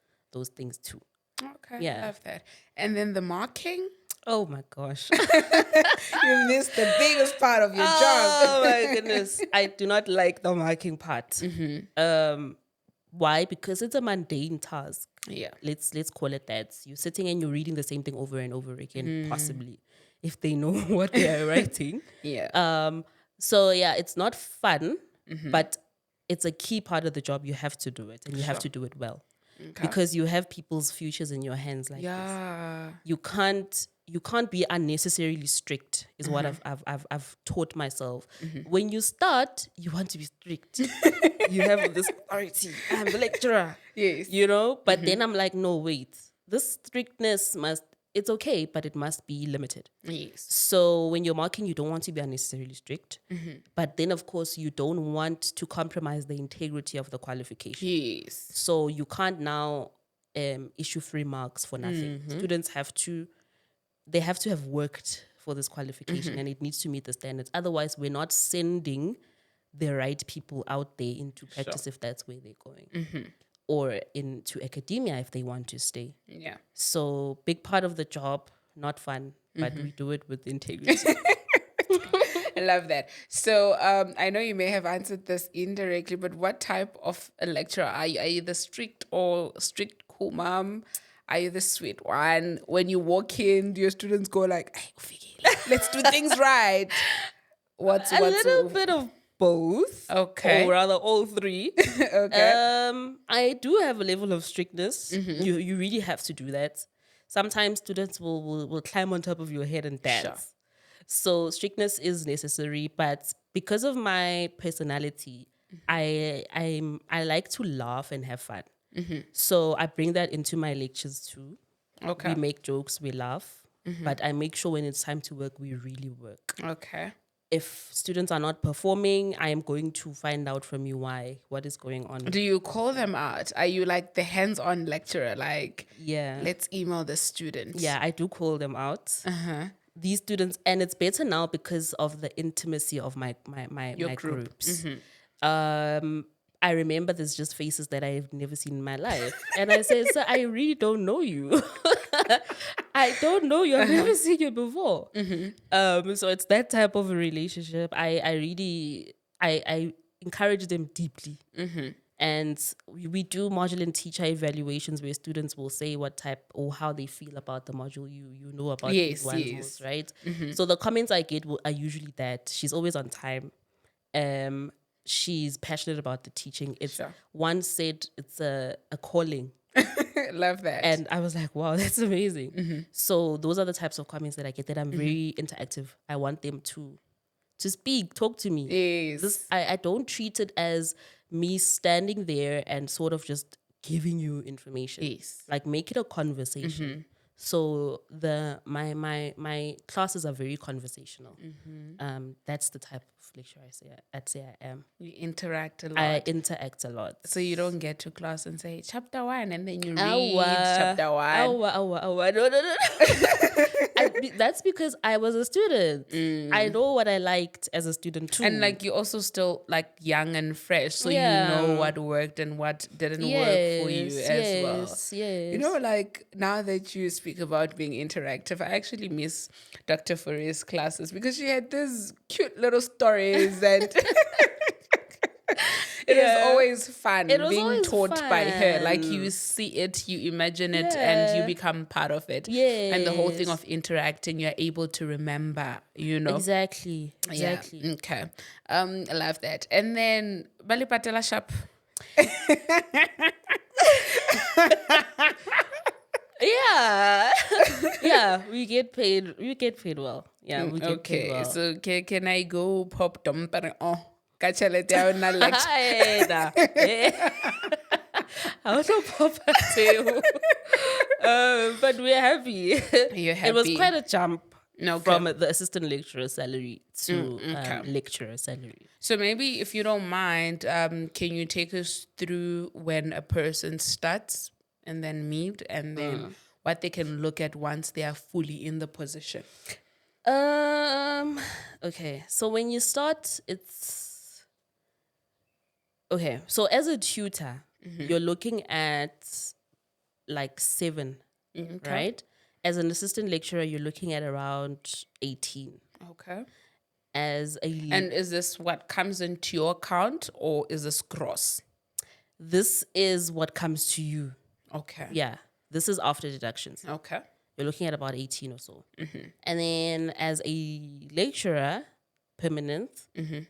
things too. Okay. Yeah. Love that. And then the marking. Oh my gosh. You missed the biggest part of your Oh job. my goodness. I do not like the marking part. Why? Because it's a mundane task. Yeah. Let's call it that. You're sitting and you're reading the same thing over and over again, possibly, if they know what they are writing. Yeah. So yeah, it's not fun, but it's a key part of the job. You have to do it, and you have to do it well, because you have people's futures in your hands like this. Yeah. You can't be unnecessarily strict is what I've taught myself. When you start, you want to be strict. You have this authority. I'm the lecturer. Yes. You know? But then I'm like, no, wait. This strictness it's okay, but it must be limited. Yes. So when you're marking, you don't want to be unnecessarily strict. But then, of course, you don't want to compromise the integrity of the qualification. Yes. So you can't now issue free marks for nothing. Students have to have worked for this qualification, and it needs to meet the standards. Otherwise, we're not sending the right people out there into practice if that's where they're going. Or into academia if they want to stay. Yeah. So big part of the job, not fun, but we do it with integrity. I love that. So I know you may have answered this indirectly, but what type of a lecturer are you? Are you the strict or strict cool mom? Are you the sweet one? When you walk in, do your students go like, "Hey, Ufiki, let's do things right"? What's A little bit of both. Okay. Or rather all three. Okay. I do have a level of strictness. You really have to do that. Sometimes students will climb on top of your head and dance. Sure. So strictness is necessary, but because of my personality, I like to laugh and have fun. So I bring that into my lectures too. Okay. We make jokes, we laugh, but I make sure when it's time to work, we really work. Okay. If students are not performing, I am going to find out from you what is going on. Do you call them out? Are you like the hands-on lecturer? Like, Yeah. let's email the student. Yeah, I do call them out. These students, and it's better now because of the intimacy of my Group. groups. I remember there's just faces that I've never seen in my life. And I said, sir, I really don't know you. I don't know you. I've never seen you before. So it's that type of a relationship. I really encourage them deeply. And we do module and teacher evaluations where students will say what type or how they feel about the module you know about these ones, right? So the comments I get are usually that she's always on time. She's passionate about the teaching. It's one said it's a calling. Love that. And I was like, wow, that's amazing. So those are the types of comments that I get, that I'm very interactive. I want them to speak, talk to me. Yes. I don't treat it as me standing there and sort of just giving you information. Yes. Like, make it a conversation. So my classes are very conversational. That's the type of lecturer I'd say I am. You interact a lot. I interact a lot. So you don't get to class and say chapter 1 and then you read chapter 1. No. That's because I was a student. I know what I liked as a student too. And like, you're also still like young and fresh, so you know what worked and what didn't work for you as well. Yes. You know, like, now that you speak about being interactive, I actually miss Dr. Foure's classes because she had these cute little stories and it was always fun being taught by her. Like, you see it, you imagine it, and you become part of it. Yes. And the whole thing of interacting, you're able to remember, you know. Exactly. Yeah. Okay. I love that. And then Bali Patela Shop. Yeah, we get paid well. Yeah, we get paid well. So can I go pop dumper? Oh, kachalete ya na lecture. I was so pop too. But we're happy. You're happy. It was quite a jump from the assistant lecturer salary to lecturer salary. So maybe, if you don't mind, can you take us through when a person starts and then meet, and then what they can look at once they are fully in the position? Okay. So when you start, it's okay. So as a tutor, you're looking at like 7, right? As an assistant lecturer, you're looking at around 18. Okay. As a And is this what comes into your account, or is this gross? this is what comes to you. Okay. Yeah. This is after deductions. Okay. You're looking at about 18 or so. And then as a lecturer, permanent,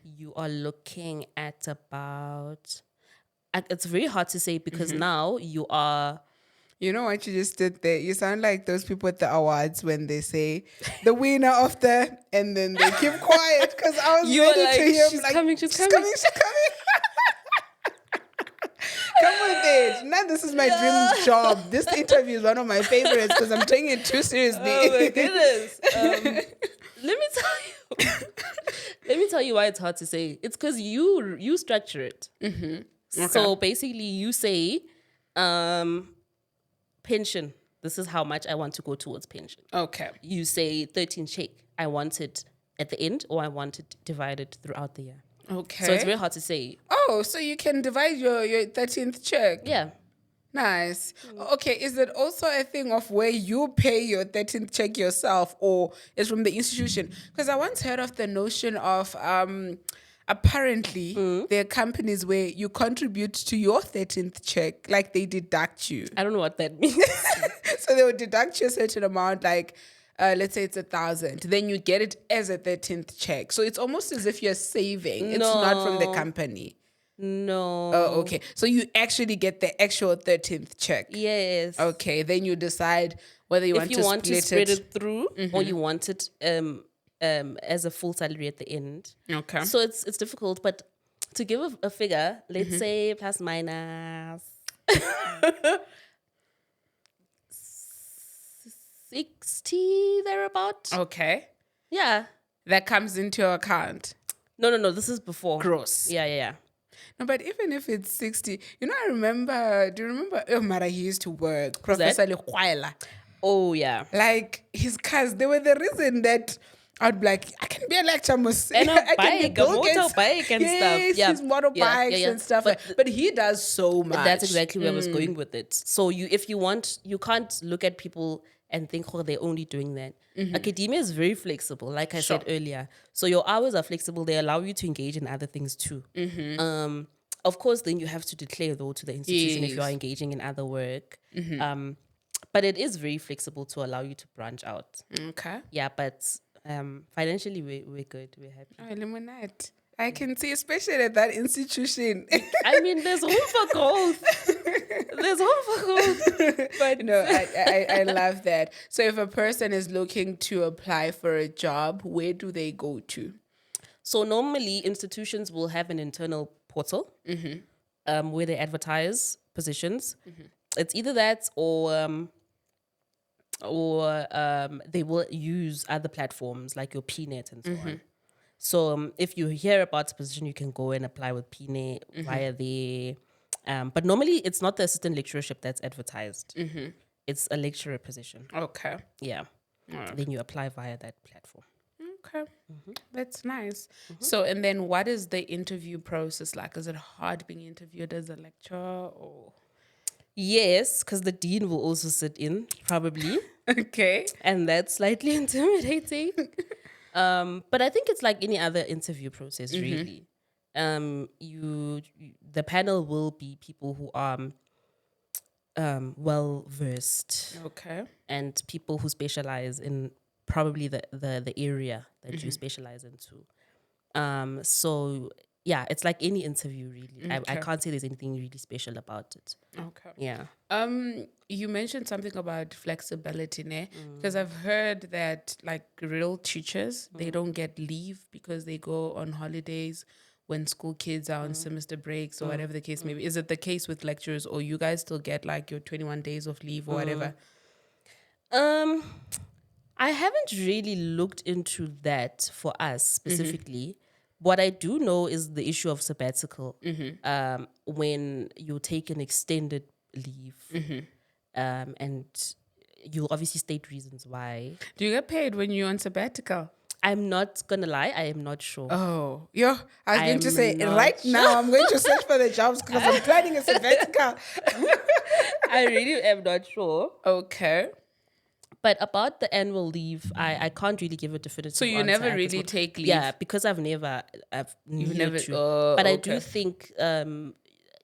you are looking at about, it's very hard to say because now you are, You know what you just did there? You sound like those people at the awards when they say the winner of the, and then they keep quiet because I was You were ready like, to hear she's like, coming, she's coming." she's coming. Come with it. Now this is my dream job. This interview is one of my favorites because I'm taking it too seriously. oh my goodness. Let me tell you. Let me tell you why it's hard to say. It's because you structure it. So basically you say, pension. This is how much I want to go towards pension. Okay. You say 13 check. I want it at the end or I want it divided throughout the year. Okay. So it's very hard to say. Oh, so you can divide your 13th check. Yeah. Nice. Okay, is it also a thing of where you pay your 13th check yourself or is from the institution? Because I once heard of the notion of apparently there are companies where you contribute to your 13th check, like they deduct you. I don't know what that means. So they would deduct you a certain amount, like let's say it's 1,000. Then you get it as a 13th check. So it's almost as if you're saving. It's not from the company. No. Oh, okay. So you actually get the actual 13th check. Yes. Okay. Then you decide whether you If you want to spread it through or you want it as a full salary at the end. Okay. So it's difficult, but to give a figure, let's say plus minus 60 thereabout. Okay. Yeah. That comes into your account. No. This is before. Gross. Yeah. No, but even if it's 60, do you remember Mara, he used to work, Professor Lekwaela. Oh, yeah. Like, his cars, they were the reason that I'd be like, I can be a lecturer, and a motorbike and yes, stuff. Yeah. his motorbikes and stuff. But he does so much. That's exactly where I was going with it. So if you want, you can't look at people and think, oh, they're only doing that. Academia is very flexible, like I said earlier. So your hours are flexible. They allow you to engage in other things too. Of course, then you have to declare though to the institution if you are engaging in other work. But it is very flexible to allow you to branch out. Okay. Yeah, but financially we're good. We're happy. Oh, Illuminati. I can see, especially at that institution. I mean, there's room for growth. There's room for growth. But no, I love that. So if a person is looking to apply for a job, where do they go to? So normally institutions will have an internal portal where they advertise positions. It's either that or they will use other platforms like your PNet and so on. So if you hear about a position, you can go and apply with PNet via the. But normally it's not the assistant lecturership that's advertised. It's a lecturer position. Okay. Yeah. Right. Then you apply via that platform. Okay. That's nice. So, and then what is the interview process like? Is it hard being interviewed as a lecturer or? Yes, because the dean will also sit in, probably. Okay. And that's slightly intimidating. But I think it's like any other interview process, really. The panel will be people who are well versed. Okay. And people who specialize in probably the area that you specialize into. So yeah, it's like any interview, really. I can't say there's anything really special about it. Okay. Yeah. You mentioned something about flexibility, ne? Because I've heard that like real teachers, they don't get leave because they go on holidays when school kids are on semester breaks or whatever the case may be. Is it the case with lecturers, or you guys still get like your 21 days of leave or whatever? I haven't really looked into that for us specifically. What I do know is the issue of sabbatical. When you take an extended leave, and you obviously state reasons why. Do you get paid when you're on sabbatical? I'm not gonna lie, I am not sure. Oh, I was going to I'm say, not right now I'm going to search for the jobs because I'm planning a sabbatical. I really am not sure. Okay. But about the annual leave, I can't really give a definitive So you answer never at this really moment. take leave? Yeah, because I've never never. to. Oh, but I okay. do think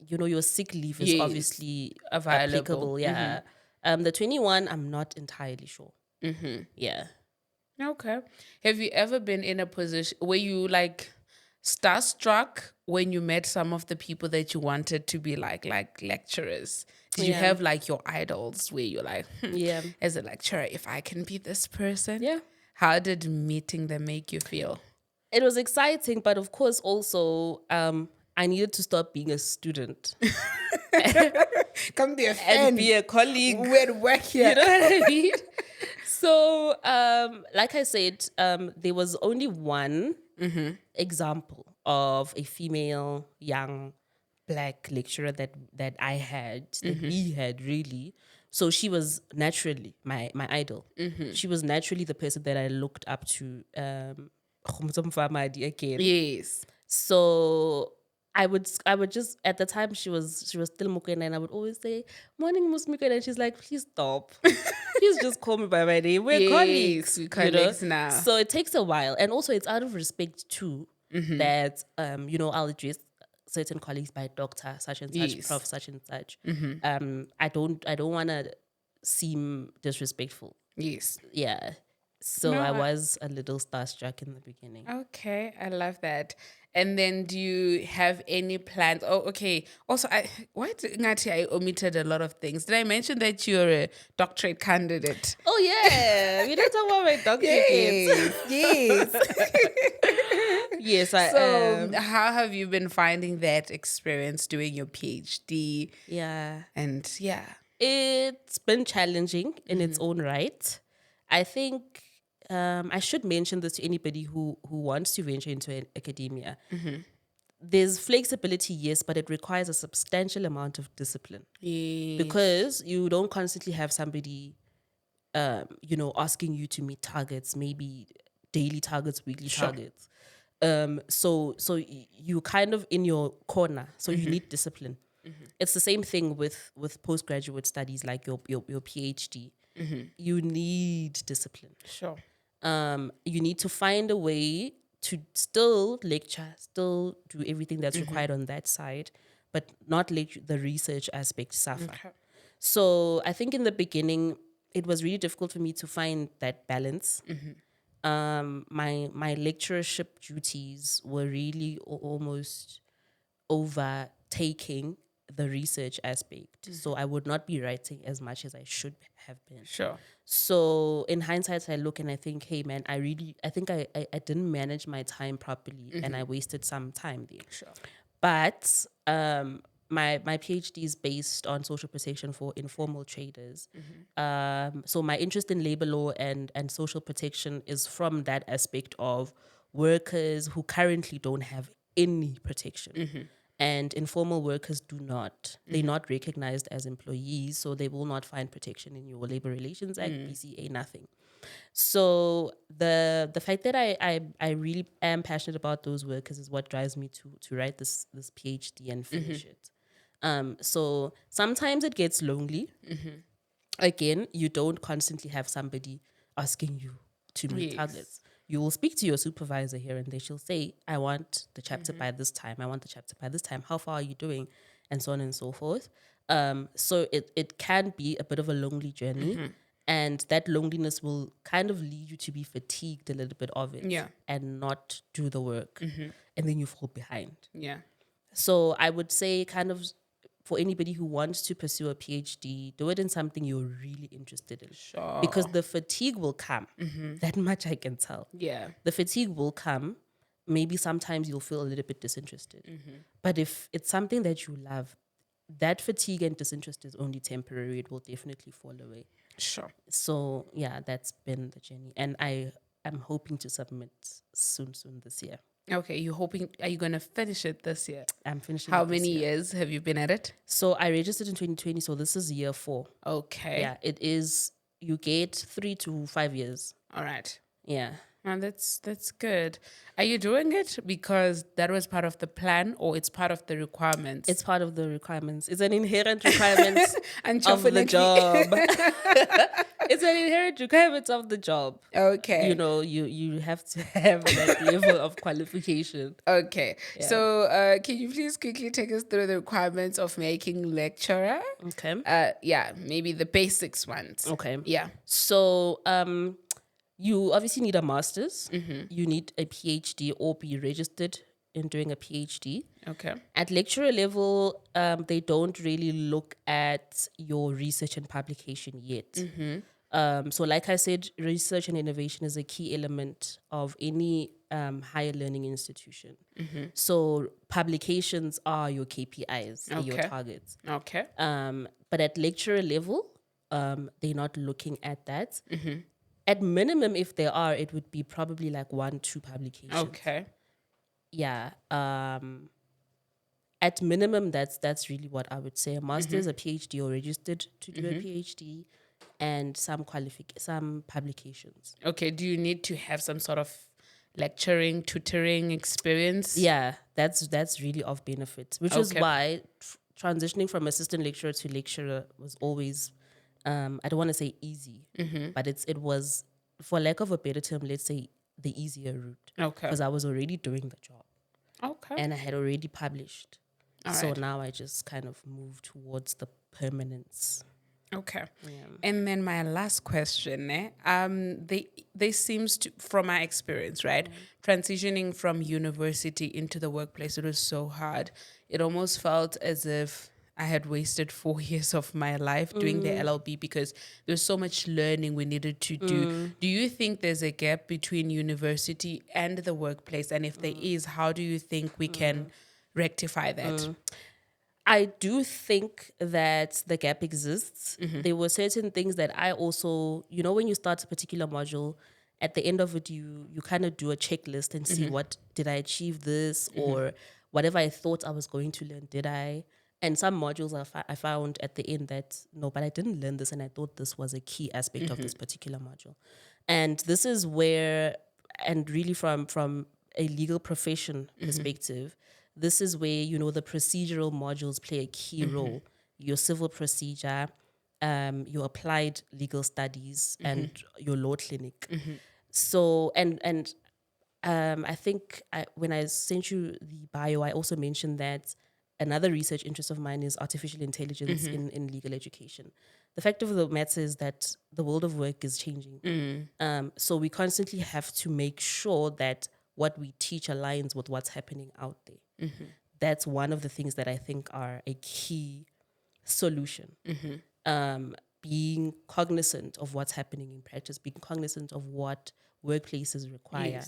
your sick leave is Yes, obviously available. applicable. Yeah. The 21, I'm not entirely sure. Yeah. Okay. Have you ever been in a position where you like starstruck when you met some of the people that you wanted to be like lecturers? Did you Yeah. have like your idols where you're like, Yeah. as a lecturer, if I can be this person? Yeah. How did meeting them make you feel? It was exciting, but of course also I needed to stop being a student Come be a and friend. be a colleague. We'd work here. You know what I mean? So, like I said, there was only one example of a female young black lecturer that I had, that we had really. So she was naturally my idol. She was naturally the person that I looked up to. Again. Yes. So I would just, at the time she was still Mukwena, and I would always say, "Morning, Mus Mukwena," and she's like, "Please stop, please just call me by my name. We're Yes, colleagues, we're colleagues now." So it takes a while, and also it's out of respect too that I'll address certain colleagues by doctor such and such, Yes. prof such and such. I don't want to seem disrespectful. Yes. Yeah. So No, I was a little starstruck in the beginning. Okay, I love that. And then do you have any plans? Oh, okay. Also, Ngati, I omitted a lot of things. Did I mention that you're a doctorate candidate? Oh yeah, we don't talk about my doctorate yet. Yes. Yes, I So, am. how have you been finding that experience doing your PhD? Yeah, And yeah. it's been challenging in its own right. I think I should mention this to anybody who wants to venture into academia. There's flexibility, yes, but it requires a substantial amount of discipline Yes. because you don't constantly have somebody, asking you to meet targets, maybe daily targets, weekly targets. So you kind of in your corner. So you need discipline. It's the same thing with postgraduate studies like your PhD. You need discipline. Sure. You need to find a way to still lecture, still do everything that's required on that side, but not let the research aspect suffer. Okay. So I think in the beginning, it was really difficult for me to find that balance. My lecturership duties were really almost overtaking the research aspect. So I would not be writing as much as I should have been. Sure. So in hindsight, I look and I think, hey man, I think I didn't manage my time properly and I wasted some time there. Sure. But my PhD is based on social protection for informal traders. So my interest in labor law and social protection is from that aspect of workers who currently don't have any protection. And informal workers do not. They're not recognized as employees, so they will not find protection in your Labor Relations Act, BCA, nothing. So the fact that I really am passionate about those workers is what drives me to write this PhD and finish it. So sometimes it gets lonely. Again, you don't constantly have somebody asking you to meet Yes. targets. You will speak to your supervisor here and there. She'll say, I want the chapter by this time. I want the chapter by this time. How far are you doing? And so on and so forth. So it can be a bit of a lonely journey. And that loneliness will kind of lead you to be fatigued a little bit of it. Yeah. And not do the work. And then you fall behind. Yeah. So I would say kind of for anybody who wants to pursue a PhD, do it in something you're really interested in. Sure. Because the fatigue will come. That much I can tell. Yeah. The fatigue will come. Maybe sometimes you'll feel a little bit disinterested. But if it's something that you love, that fatigue and disinterest is only temporary. It will definitely fall away. Sure. So yeah, that's been the journey. And I'm hoping to submit soon this year. Okay, are you going to finish it this year? I'm finishing How it this many year. years have you been at it? So I registered in 2020, so this is year 4. Okay. Yeah, it is, you get 3 to 5 years. All right. Yeah. And that's good. Are you doing it because that was part of the plan, or it's part of the requirements? It's part of the requirements. It's an inherent requirement of the Unfortunately. job. It's an inherent requirement of the job. Okay. You know, you have to have that level of qualification. Okay. Yeah. So, can you please quickly take us through the requirements of making lecturer? Okay. Yeah, maybe the basics ones. Okay. Yeah. So, you obviously need a master's. You need a PhD or be registered in doing a PhD. Okay. At lecturer level, they don't really look at your research and publication yet. So like I said, research and innovation is a key element of any higher learning institution. So publications are your KPIs, they're your Okay. targets. Okay. But at lecturer level, they're not looking at that. At minimum, if they are, it would be probably like 1-2 publications. Okay. Yeah. At minimum, that's really what I would say. A master's, a PhD, or registered to do a PhD, and some publications. Okay. Do you need to have some sort of lecturing, tutoring experience? Yeah, that's really of benefit, which is Okay. why transitioning from assistant lecturer to lecturer was always, I don't want to say easy, but it was, for lack of a better term, let's say the easier route, Okay. because I was already doing the job Okay. and I had already published. So right. now I just kind of move towards the permanence. Okay. And then my last question, they seems to, from my experience, right, transitioning from university into the workplace, it was so hard. It almost felt as if I had wasted 4 years of my life doing the LLB because there's so much learning we needed to do. Do you think there's a gap between university and the workplace? And if there is, how do you think we can rectify that? I do think that the gap exists. There were certain things that I also, when you start a particular module, at the end of it, you kind of do a checklist and see what did I achieve this or whatever I thought I was going to learn, did I? And some modules I found at the end that, no, but I didn't learn this and I thought this was a key aspect of this particular module. And this is where, and really from a legal profession perspective, this is where, the procedural modules play a key role. Your civil procedure, your applied legal studies, and your law clinic. So, and I think when I sent you the bio, I also mentioned that another research interest of mine is artificial intelligence in legal education. The fact of the matter is that the world of work is changing. So we constantly have to make sure that what we teach aligns with what's happening out there. That's one of the things that I think are a key solution. Being cognizant of what's happening in practice, being cognizant of what workplaces require,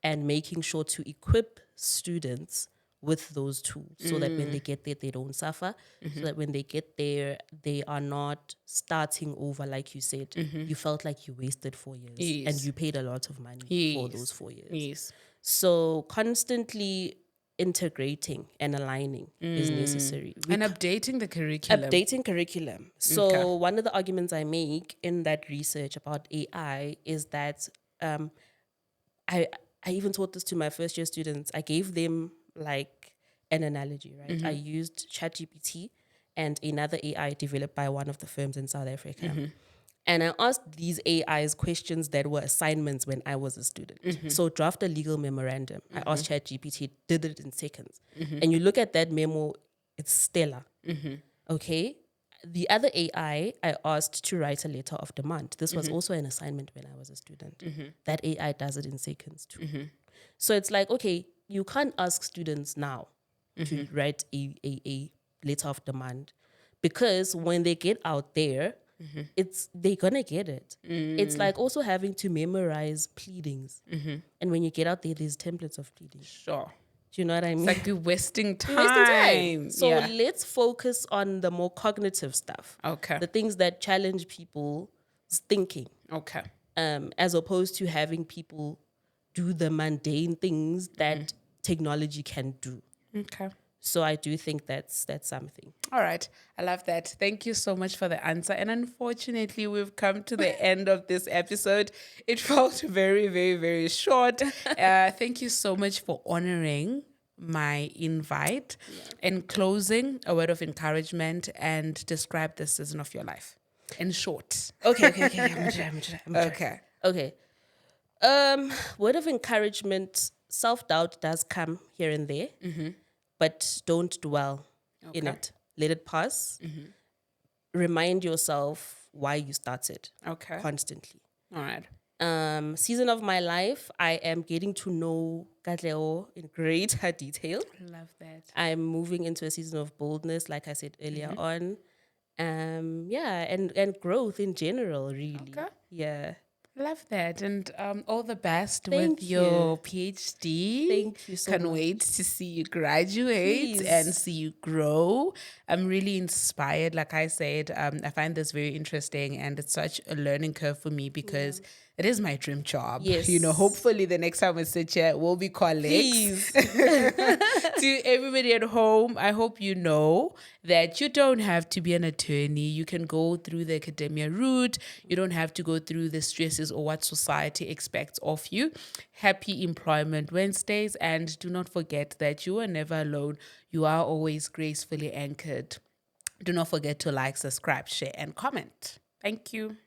and making sure to equip students with those tools so that when they get there, they don't suffer. So that when they get there, they are not starting over, like you said. You felt like you wasted 4 years and you paid a lot of money for those 4 years. So constantly integrating and aligning is necessary. And updating the curriculum. Updating curriculum. So one of the arguments I make in that research about AI is that I even taught this to my first year students. I gave them like an analogy, right? I used ChatGPT and another AI developed by one of the firms in South Africa. And I asked these AIs questions that were assignments when I was a student. So draft a legal memorandum. I asked ChatGPT, did it in seconds. And you look at that memo, it's stellar. Okay? The other AI, I asked to write a letter of demand. This was also an assignment when I was a student. That AI does it in seconds too. So it's like, okay, you can't ask students now to write a letter of demand because when they get out there, they're gonna get it. It's like also having to memorize pleadings. And when you get out there, there's templates of pleadings. Sure. Do you know what I mean? It's like you're wasting time. You're wasting time. So let's focus on the more cognitive stuff. Okay. The things that challenge people's thinking. Okay. As opposed to having people do the mundane things that technology can do. Okay. So I do think that's something. All right. I love that. Thank you so much for the answer. And unfortunately, we've come to the end of this episode. It felt very, very, very short. Thank you so much for honoring my invite. In closing, a word of encouragement and describe the season of your life in short. Okay. I'm gonna try. Okay. Okay. Word of encouragement, self-doubt does come here and there, but don't dwell in it. Let it pass. Remind yourself why you started Okay. constantly. All right. Season of my life, I am getting to know Katleho in greater detail. Love that. I'm moving into a season of boldness, like I said earlier on. And growth in general, really. Okay. Yeah. Love that. And all the best Thank with your PhD. Thank you so Can't much. wait to see you graduate Please. and see you grow. I'm really inspired. Like I said, I find this very interesting and it's such a learning curve for me because it is my dream job. Yes. You know, hopefully the next time we sit here, we'll be colleagues. Please. To everybody at home, I hope you know that you don't have to be an attorney. You can go through the academia route. You don't have to go through the stresses or what society expects of you. Happy Employment Wednesdays. And do not forget that you are never alone. You are always gracefully anchored. Do not forget to like, subscribe, share, and comment. Thank you.